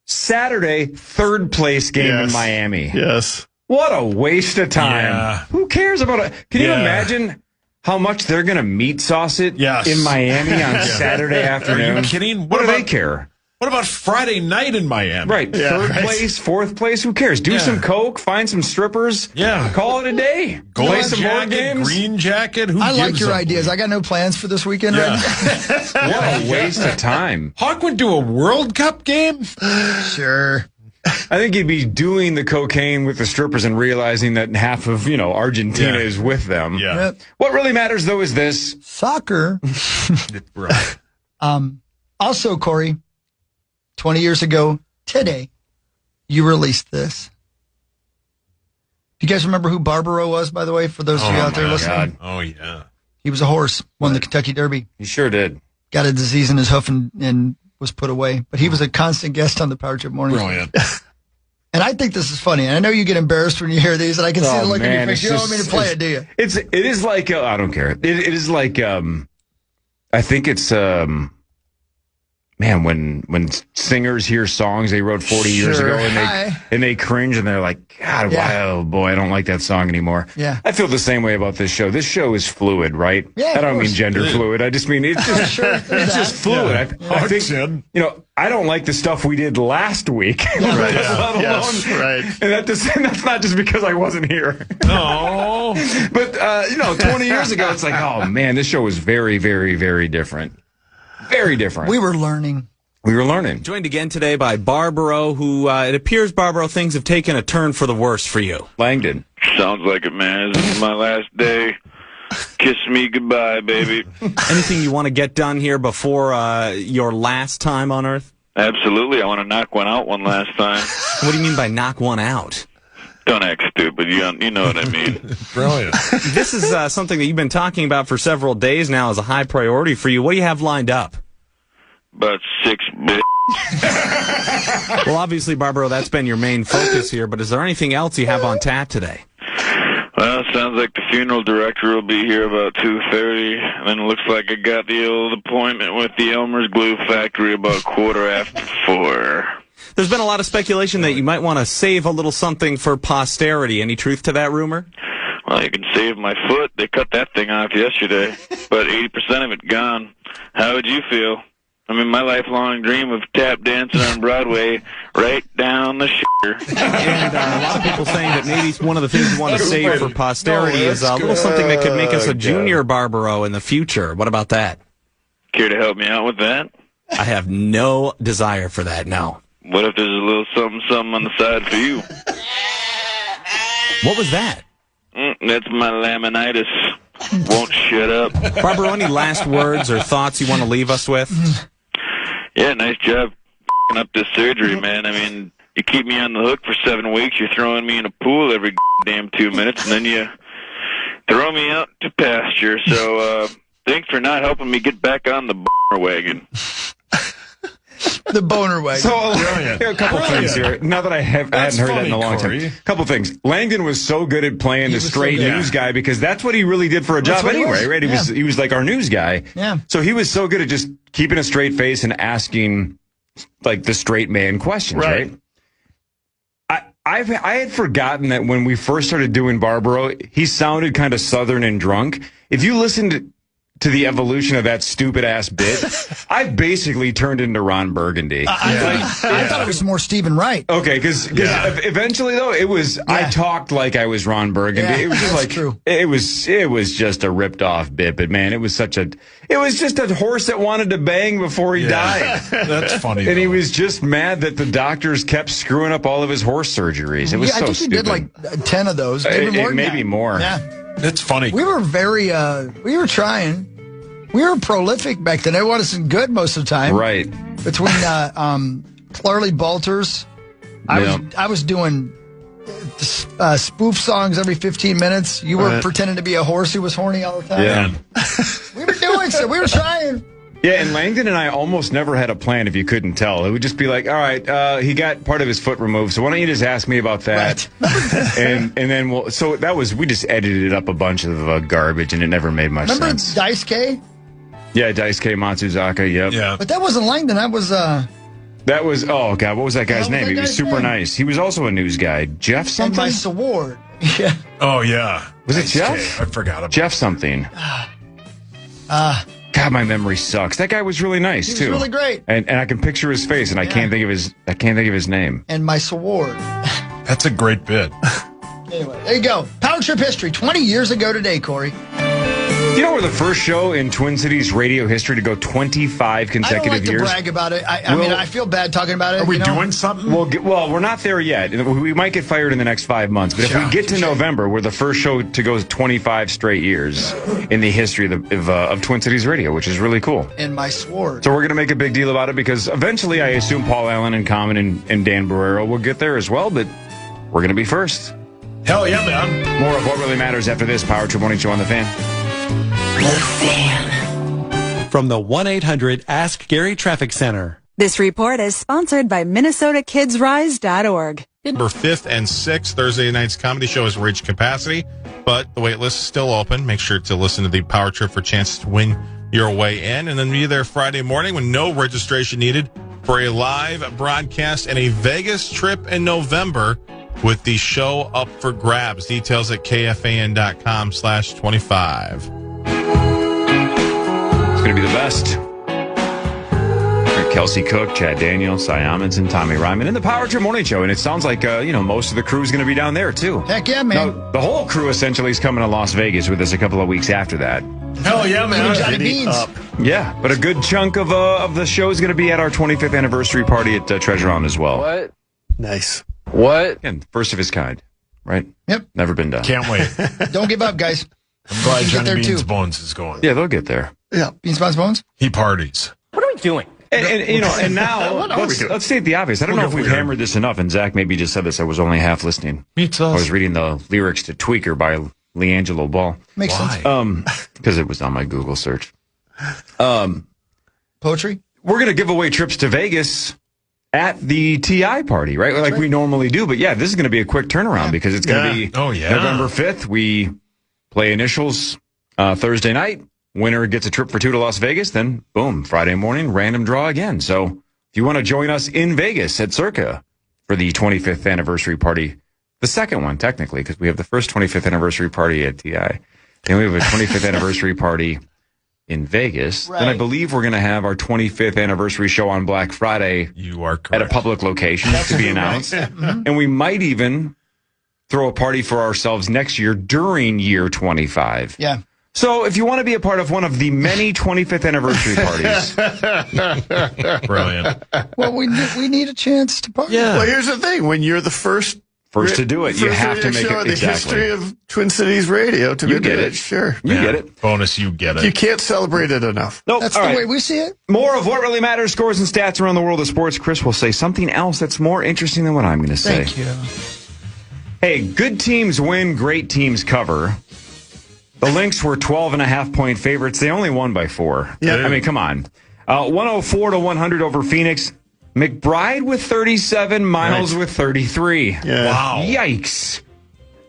E: Saturday, third place game in Miami.
G: Yes.
E: What a waste of time.
F: Yeah.
E: Who cares about it? Can you imagine how much they're going to meat sauce it in Miami on Saturday afternoon?
F: Are you kidding?
E: What do they care?
F: What about Friday night in Miami?
E: Right. Third place, fourth place, who cares? Do some coke, find some strippers.
F: Yeah.
E: Call it a day.
F: Gold
E: Play some board
F: jacket,
E: games.
F: green jacket. Who
C: I like
F: gives
C: your
F: a
C: ideas.
F: bleep?
C: I got no plans for this weekend right now.
E: What a waste of time.
F: Hawk went to a World Cup game?
C: Sure.
E: I think he'd be doing the cocaine with the strippers and realizing that half of, Argentina is with them.
F: Yeah.
C: Yep.
E: What really matters, though, is this.
C: Soccer.
F: Right.
C: Also, Corey, 20 years ago today, you released this. Do you guys remember who Barbaro was, by the way, for those of you out there listening?
E: God.
F: Oh, yeah.
C: He was a horse, won the Kentucky Derby,
E: He sure did.
C: got a disease in his hoof and was put away. But he was a constant guest on the Power Trip Morning Show.
F: Brilliant.
C: And I think this is funny. And I know you get embarrassed when you hear these, and I can see the look in your
E: man,
C: face. You don't want me to play it, do you?
E: It is like, I don't care. It is like, I think it's, man, when singers hear songs they wrote 40 years ago and they cringe and they're like, God, oh boy, I don't like that song anymore.
C: Yeah.
E: I feel the same way about this show. This show is fluid, right?
C: Yeah,
E: I don't
C: of
E: mean
C: course.
E: gender fluid. I just mean it's just it's just fluid.
F: Yeah.
E: I think I don't like the stuff we did last week.
G: Right.
E: Let alone,
G: Right.
E: and that's not just because I wasn't here.
F: No.
E: But 20 years ago, it's like, oh man, this show was very, very, very different. Very different.
C: We were learning.
E: We were learning.
M: Joined again today by Barbaro, who it appears, Barbaro, things have taken a turn for the worse for you.
E: Langdon.
O: Sounds like it, man. This is my last day. Kiss me goodbye, baby.
M: Anything you want to get done here before your last time on Earth?
O: Absolutely. I want to knock one out one last time.
M: What do you mean by knock one out?
O: Don't act stupid. You know what I mean.
F: Brilliant.
M: This is something that you've been talking about for several days now as a high priority for you. What do you have lined up?
O: About 6 bit.
M: Well, obviously, Barbaro, that's been your main focus here, but is there anything else you have on tap today?
O: Well, it sounds like the funeral director will be here about 2:30, and then it looks like I got the old appointment with the Elmer's Glue Factory about 4:15.
M: There's been a lot of speculation that you might want to save a little something for posterity. Any truth to that rumor?
O: Well, you can save my foot. They cut that thing off yesterday, but 80% of it gone. How would you feel? I mean, my lifelong dream of tap dancing on Broadway right down the shitter.
M: And a lot of people saying that maybe one of the things you want to save for posterity is a little something that could make us a junior Barbaro in the future. What about that?
O: Care to help me out with that?
M: I have no desire for that, no.
O: What if there's a little something on the side for you?
M: What was that?
O: That's my laminitis. Won't shut up.
M: Barbaro, any last words or thoughts you want to leave us with?
O: Yeah, nice job f***ing up this surgery, man. I mean, you keep me on the hook for 7 weeks, you're throwing me in a pool every damn 2 minutes, and then you throw me out to pasture. So, thanks for not helping me get back on the boner wagon.
C: The boner wagon.
E: So, a couple things here. Now that I hadn't heard that in a long time. A couple things. Langdon was so good at playing the straight news guy because that's what he really did for a job anyway, right? He was like our news guy.
C: Yeah.
E: So he was so good at just keeping a straight face and asking like the straight man questions, right? I had forgotten that when we first started doing Barbaro, he sounded kind of southern and drunk. If you listened to the evolution of that stupid-ass bit, I basically turned into Ron Burgundy.
C: I thought it was more Stephen Wright.
E: Okay, because eventually, though, it was, I talked like I was Ron Burgundy.
C: Yeah,
E: it was just like,
C: true.
E: It was just a ripped-off bit, but man, it was just a horse that wanted to bang before he died.
F: That's funny.
E: And he was just mad that the doctors kept screwing up all of his horse surgeries. It was so
C: I think
E: stupid.
C: he did like 10 of those.
E: Maybe more.
C: Yeah.
F: It's funny.
C: We were we were trying. We were prolific back then. It wasn't good most of the time.
E: Right.
C: Between Clarley Balters, I was doing spoof songs every 15 minutes. You were pretending to be a horse who was horny all the time.
E: Yeah.
C: We were doing so. We were trying.
E: Yeah, and Langdon and I almost never had a plan if you couldn't tell. It would just be like, all right, he got part of his foot removed, so why don't you just ask me about that? Right. and then we just edited it up a bunch of garbage, and it never made much sense.
C: Remember Dice K?
E: Yeah, Dice K, Matsuzaka, yep.
F: Yeah.
C: But that wasn't Langdon, that was...
E: That was, oh, God, what was that guy's name? He was super nice. He was also a news guy. Jeff something?
C: And my sword. Yeah.
F: Oh, yeah.
E: Was it Jeff?
F: I forgot about
E: Jeff something. God, my memory sucks. That guy was really nice, too.
C: He was really great.
E: And I can picture his face, and I can't think of his name.
C: And my sword.
F: That's a great bit.
C: Anyway, there you go. Power Trip history, 20 years ago today, Corey.
E: You know, we're the first show in Twin Cities radio history to go 25 consecutive
C: I don't like
E: years.
C: to brag about it. I mean, I feel bad talking about it.
F: Are we doing something?
E: Well, we're not there yet. We might get fired in the next 5 months. But if we get to November, we're the first show to go 25 straight years in the history of Twin Cities radio, which is really cool.
C: And my sword.
E: So we're going to make a big deal about it because eventually I assume Paul Allen and Common and Dan Barrero will get there as well. But we're going to be first.
F: Hell yeah, man.
E: More of what really matters after this Power Trip Morning Show on The Fan.
I: The Fan.
J: From the 1-800-ASK-GARY Traffic Center.
I: This report is sponsored by MinnesotaKidsRise.org.
H: Number 5th and 6th, Thursday night's comedy show has reached capacity, but the wait list is still open. Make sure to listen to the Power Trip for chances to win your way in, and then be there Friday morning with no registration needed for a live broadcast and a Vegas trip in November with the show up for grabs. Details at KFAN.com/25.
E: It's going to be the best. Kelsey Cook, Chad Daniels, Cy Amundsen, Tommy Ryman, and the Power Trip Morning Show. And it sounds like, most of the crew is going to be down there, too.
C: Heck yeah, man.
E: Now, the whole crew essentially is coming to Las Vegas with us a couple of weeks after that.
F: Hell yeah, man.
C: Johnny Beans.
E: Yeah, but a good chunk of the show is going to be at our 25th anniversary party at Treasure Island as well.
M: What?
G: Nice.
M: What?
E: Again, first of his kind, right?
C: Yep.
E: Never been done.
F: Can't wait.
C: Don't give up, guys.
F: I'm glad
C: Get
F: Johnny
C: there,
F: Beans
C: too.
F: Bones is going.
E: Yeah, they'll get there.
C: Yeah. Beans, Bones, Bones?
F: He parties.
P: What are we doing?
E: And now let's state the obvious. I don't know if we've hammered this enough, and Zach maybe just said this. I was only half listening.
F: Me too.
E: I was reading the lyrics to "Tweaker" by LeAngelo Ball.
C: Makes sense.
E: Because it was on my Google search.
C: Poetry?
E: We're going to give away trips to Vegas at the TI party, right? Like we normally do. But yeah, this is going to be a quick turnaround because it's going to be November 5th. We play initials Thursday night. Winner gets a trip for two to Las Vegas. Then, boom, Friday morning, random draw again. So if you want to join us in Vegas at Circa for the 25th anniversary party, the second one, technically, because we have the first 25th anniversary party at TI. Then we have a 25th anniversary party in Vegas. Right. Then I believe we're going to have our 25th anniversary show on Black Friday.
F: You are correct.
E: At a public location to be announced. Right. And we might even throw a party for ourselves next year during year 25.
C: Yeah.
E: So if you want to be a part of one of the many 25th anniversary parties.
F: Brilliant.
C: Well, we need a chance to party.
G: Yeah. Well, here's the thing. When you're the first
E: to do it, you have to make it
G: the history of Twin Cities Radio to
E: you get it.
G: Sure.
E: You get it.
F: Bonus, you get it.
G: You can't celebrate it enough.
E: Nope.
C: That's the way we see it.
E: More of what really matters, scores and stats around the world of sports. Chris will say something else that's more interesting than what I'm going to say.
C: Thank you.
E: Hey, good teams win, great teams cover. The Lynx were 12.5-point favorites. They only won by 4.
G: Yeah.
E: I mean, come on. 104-100 over Phoenix. McBride with 37, Miles with 33.
G: Yeah.
F: Wow.
E: Yikes.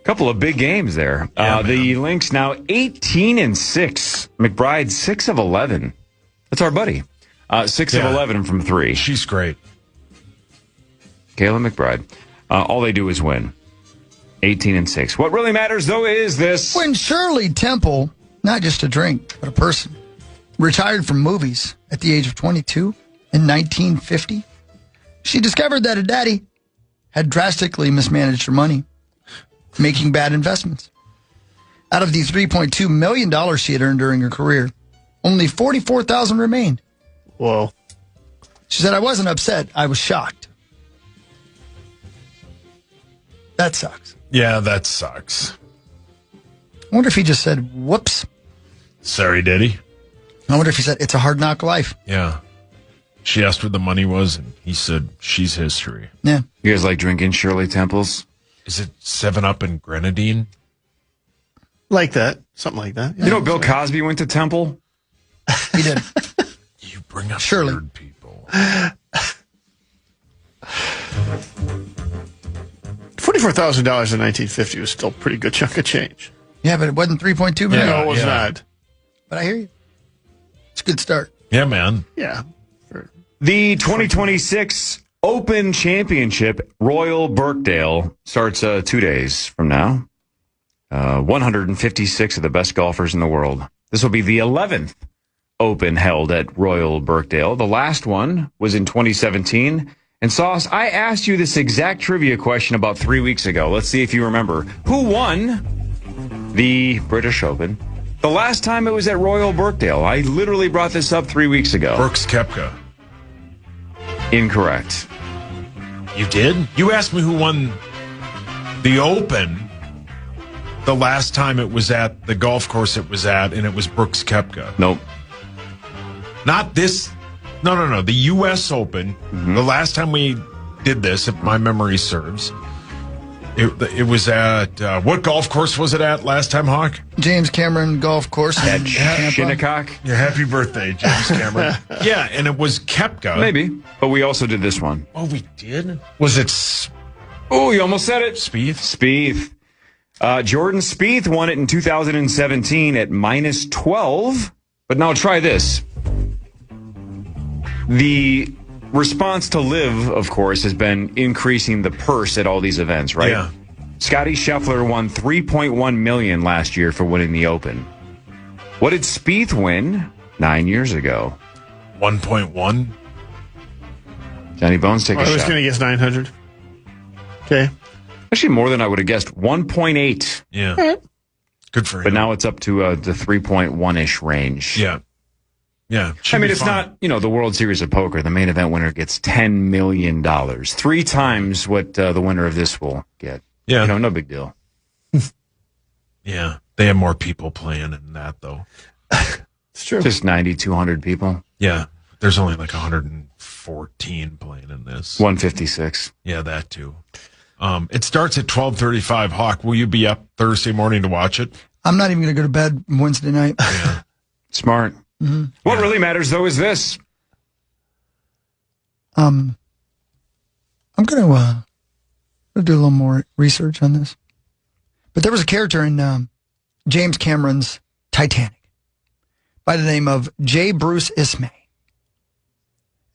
E: Couple of big games there. The Lynx now 18-6. McBride 6 of 11. That's our buddy. 6 of 11 from 3.
F: She's great.
E: Kayla McBride. All they do is win. 18-6. What really matters, though, is this.
C: When Shirley Temple, not just a drink, but a person, retired from movies at the age of 22 in 1950, she discovered that her daddy had drastically mismanaged her money, making bad investments. Out of the $3.2 million she had earned during her career, only $44,000 remained.
G: Whoa.
C: She said, I wasn't upset. I was shocked. That sucks.
F: Yeah, that sucks.
C: I wonder if he just said, whoops.
F: Sorry, did he?
C: I wonder if he said, it's a hard knock life.
F: Yeah. She asked what the money was, and he said, she's history.
C: Yeah.
E: You guys like drinking Shirley Temples?
F: Is it 7-Up and Grenadine?
G: Like that. Something like that. Yeah.
E: You know, Bill Cosby went to Temple?
C: He did.
F: You bring up
C: Shirley.
F: weird people.
G: $44,000 in 1950 was still a pretty good chunk of change.
C: Yeah, but it wasn't 3.2 million.
G: No, it was not.
C: But I hear you. It's a good start.
F: Yeah, man.
G: Yeah.
E: The 2026 Open Championship, Royal Birkdale, starts 2 days from now. 156 of the best golfers in the world. This will be the 11th Open held at Royal Birkdale. The last one was in 2017. And Sauce, I asked you this exact trivia question about 3 weeks ago. Let's see if you remember. Who won the British Open the last time it was at Royal Birkdale? I literally brought this up 3 weeks ago.
F: Brooks Koepka.
E: Incorrect.
F: You did? You asked me who won the Open the last time it was at the golf course it was at, and it was Brooks Koepka.
E: Nope.
F: Not this. No. The U.S. Open, the last time we did this, if my memory serves, it was at, what golf course was it at last time, Hawk?
C: James Cameron Golf Course.
E: At Shinnecock.
F: Yeah, happy birthday, James Cameron. Yeah, and it was Koepka.
E: Maybe, but we also did this one.
F: Oh, we did? Was it...
E: Oh, you almost said it.
F: Spieth?
E: Spieth. Jordan Spieth won it in 2017 at minus 12. But now try this. The response to LIV, of course, has been increasing the purse at all these events, right?
F: Yeah.
E: Scotty Scheffler won $3.1 million last year for winning the Open. What did Spieth win 9 years ago?
F: 1.1.
E: Johnny Bones, take a shot.
G: I was going to guess 900. Okay.
E: Actually, more than I would have guessed. 1.8.
F: Yeah. Good for him.
E: But now it's up to the 3.1-ish range.
F: Yeah. Yeah.
E: I mean, it's not, the World Series of Poker. The main event winner gets $10 million. 3 times what the winner of this will get.
F: Yeah.
E: No big deal.
F: Yeah. They have more people playing in that, though.
G: It's true.
E: Just 90, 200 people.
F: Yeah. There's only like 114 playing in this.
E: 156.
F: Yeah, that too. It starts at 12:35. Hawk, will you be up Thursday morning to watch it?
C: I'm not even going to go to bed Wednesday night.
F: Yeah.
E: Smart.
C: Mm-hmm.
E: What really matters, though, is this.
C: I'm going to do a little more research on this. But there was a character in James Cameron's Titanic by the name of J. Bruce Ismay,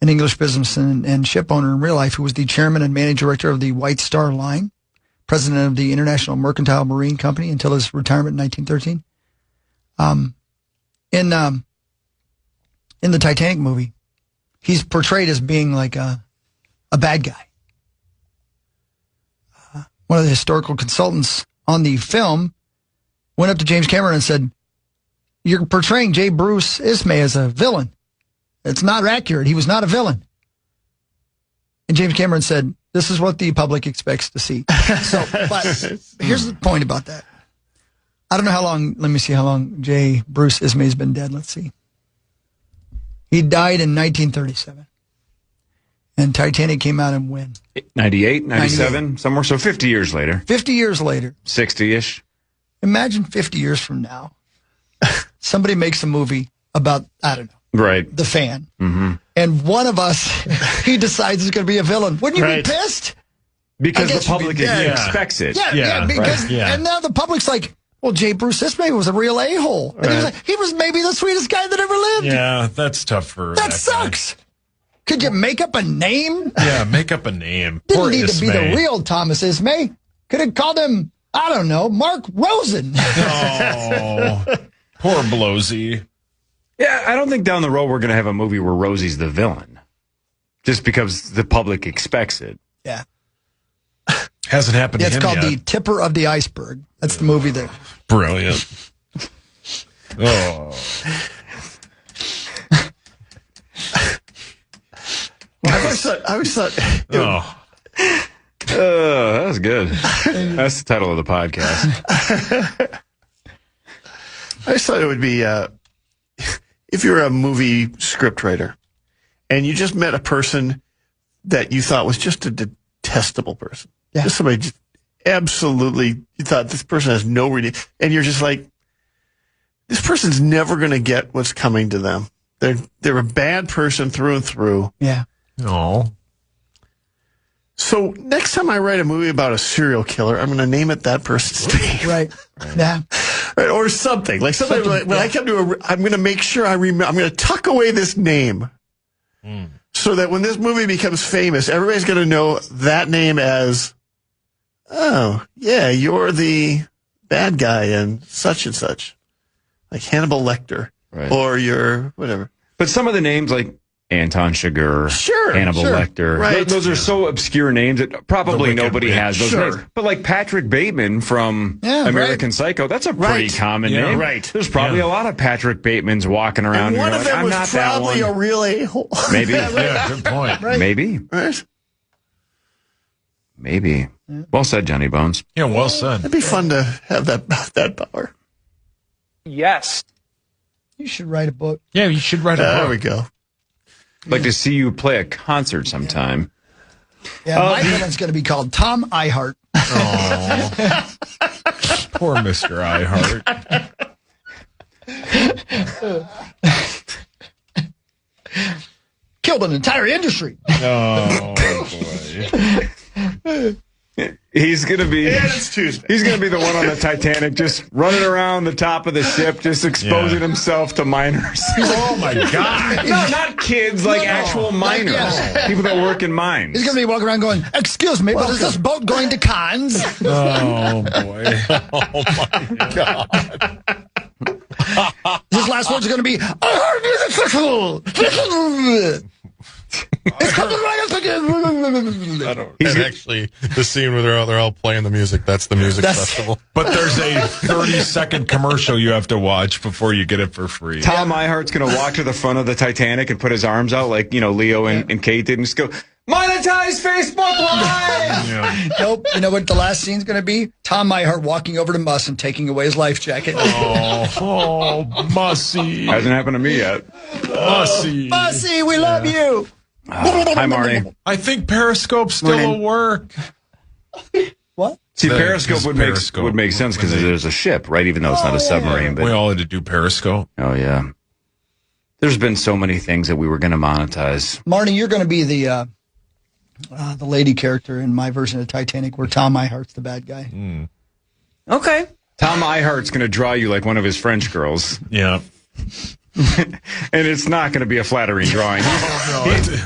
C: an English businessman and ship owner in real life who was the chairman and managing director of the White Star Line, president of the International Mercantile Marine Company until his retirement in 1913. In the Titanic movie, he's portrayed as being like a bad guy. One of the historical consultants on the film went up to James Cameron and said, "You're portraying J. Bruce Ismay as a villain. It's not accurate. He was not a villain." And James Cameron said, "This is what the public expects to see." So, but here's the point about that. I don't know how long, let me see how long J. Bruce Ismay's been dead. Let's see. He died in 1937. And Titanic came out in when?
E: 98, 97, somewhere. So 50 years later.
C: 50 years later.
E: 60-ish.
C: Imagine 50 years from now, somebody makes a movie about, I don't know.
E: Right.
C: The Fan.
E: Mm-hmm.
C: And one of us, he decides he's going to be a villain. Wouldn't you be pissed?
E: Because the public expects it.
C: Yeah, because,
E: right. Yeah.
C: And now the public's like, well, J. Bruce Ismay was a real a-hole. And he was maybe the sweetest guy that ever lived.
F: Yeah, that's tough for
C: that sucks. Could you make up a name?
F: Yeah, make up a name.
C: Didn't
F: Poor
C: need to be
F: Ismay.
C: the real Thomas Ismay. Could have called him, I don't know, Mark Rosen.
F: Oh, poor Blosey.
E: Yeah, I don't think down the road we're going to have a movie where Rosie's the villain. Just because the public expects it.
C: Yeah.
F: Hasn't happened to him
C: It's called
F: yet.
C: The Tipper of the Iceberg. That's the movie that...
F: Brilliant. Oh.
G: I always thought.
E: That was good. That's the title of the podcast.
G: I just thought it would be if you're a movie scriptwriter and you just met a person that you thought was just a detestable person. Yeah. Just somebody just absolutely, you thought this person has no reading, and you're just like, this person's never going to get what's coming to them. They're a bad person through and through.
C: Yeah.
F: No.
G: So next time I write a movie about a serial killer, I'm going to name it that person's name.
C: Right. Yeah.
G: Right. Or something. Like something like, when I come to I'm going to make sure I remember, I'm going to tuck away this name so that when this movie becomes famous, everybody's going to know that name as, oh, yeah, you're the bad guy in such and such. Like Hannibal Lecter.
E: Right.
G: Or you're whatever.
E: But some of the names like Anton Chigurh, Hannibal Lecter,
G: right.
E: those are so obscure names that probably nobody has those names. But like Patrick Bateman from American Psycho, that's a pretty common name.
G: Right.
E: There's probably a lot of Patrick Batemans walking around
G: And one
E: here.
G: of them
E: I'm
G: was
E: not that
G: probably
E: one.
G: a real a-hole.
E: Maybe.
F: Yeah, good point.
G: Right.
E: Maybe.
G: Right.
E: Maybe. Well said, Johnny Bones.
F: Yeah, well said.
G: It'd be fun to have that power.
C: Yes. You should write a book.
F: Yeah, you should write a book.
G: There we go.
E: Like to see you play a concert sometime.
C: Yeah, my villain's going to be called Tom Ihart.
F: Oh. Poor Mr. Ihart.
C: Killed an entire industry.
F: Oh, boy.
E: He's gonna be.
G: And it's Tuesday.
E: He's gonna be the one on the Titanic, just running around the top of the ship, just exposing himself to miners.
F: Oh my God!
E: No, not kids, like actual miners, people that work in mines.
C: He's going to be walking around going, "Excuse me, but is this boat going to Cannes?"
F: Oh boy! Oh my God!
C: His last words are going to be, "I heard music festival."
H: He's actually the scene where they're all playing the music. That's the music festival.
F: But there's a 30-second commercial you have to watch before you get it for free.
E: Tom Ihart's going to walk to the front of the Titanic and put his arms out like, Leo and Kate did and just go, Monetize Facebook Live!
F: Yeah.
C: Nope. You know what the last scene's going to be? Tom Myhart walking over to Muss and taking away his life jacket.
F: Oh, Mussy.
E: Hasn't happened to me yet.
F: Mussy.
C: Mussy, we love you.
E: Hi, Marnie.
F: I think Periscope still will work.
C: What?
E: See,
F: The-
E: Periscope
F: his
E: would
F: Periscope
E: make sense because
F: when they-
E: there's a ship, right? Even though it's not a submarine.
F: We
E: But
F: all had to do Periscope.
E: oh yeah, there's been so many things that we were going to monetize.
C: Marnie, you're going to be the lady character in my version of Titanic where Tom Myhart's the bad guy.
P: Okay.
E: Tom Ihart's going to draw you like one of his French girls.
F: Yeah.
E: And it's not going to be a flattering drawing.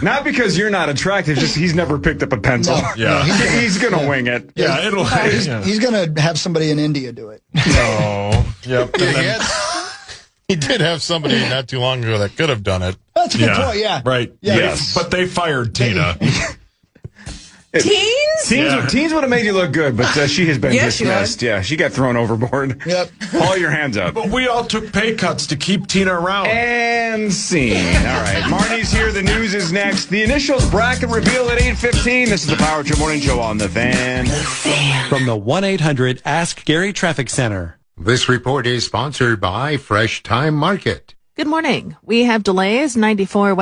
E: Not because you're not attractive, just he's never picked up a pencil.
C: No.
F: Yeah.
E: He's going to wing it.
F: Yeah, it'll.
C: He's going to have somebody in India do it.
F: Oh. Yep.
H: He did have somebody not too long ago that could have done it.
C: That's a good point, yeah.
F: Right.
C: Yeah.
F: Yes. But they fired Tina.
P: Teens?
E: Teens would have made you look good, but she has been
P: Yes, she
E: dismissed. Yeah, she got thrown overboard.
C: Yep.
E: Haul your hands up.
F: But we all took pay cuts to keep Tina around.
E: And scene. All right. Marnie's here. The news is next. The initials bracket reveal at 8:15. This is the Power Trip Morning Show on The Fan.
J: From the 1-800 Ask Gary Traffic Center.
Q: This report is sponsored by Fresh Time Market.
R: Good morning. We have delays 94 West.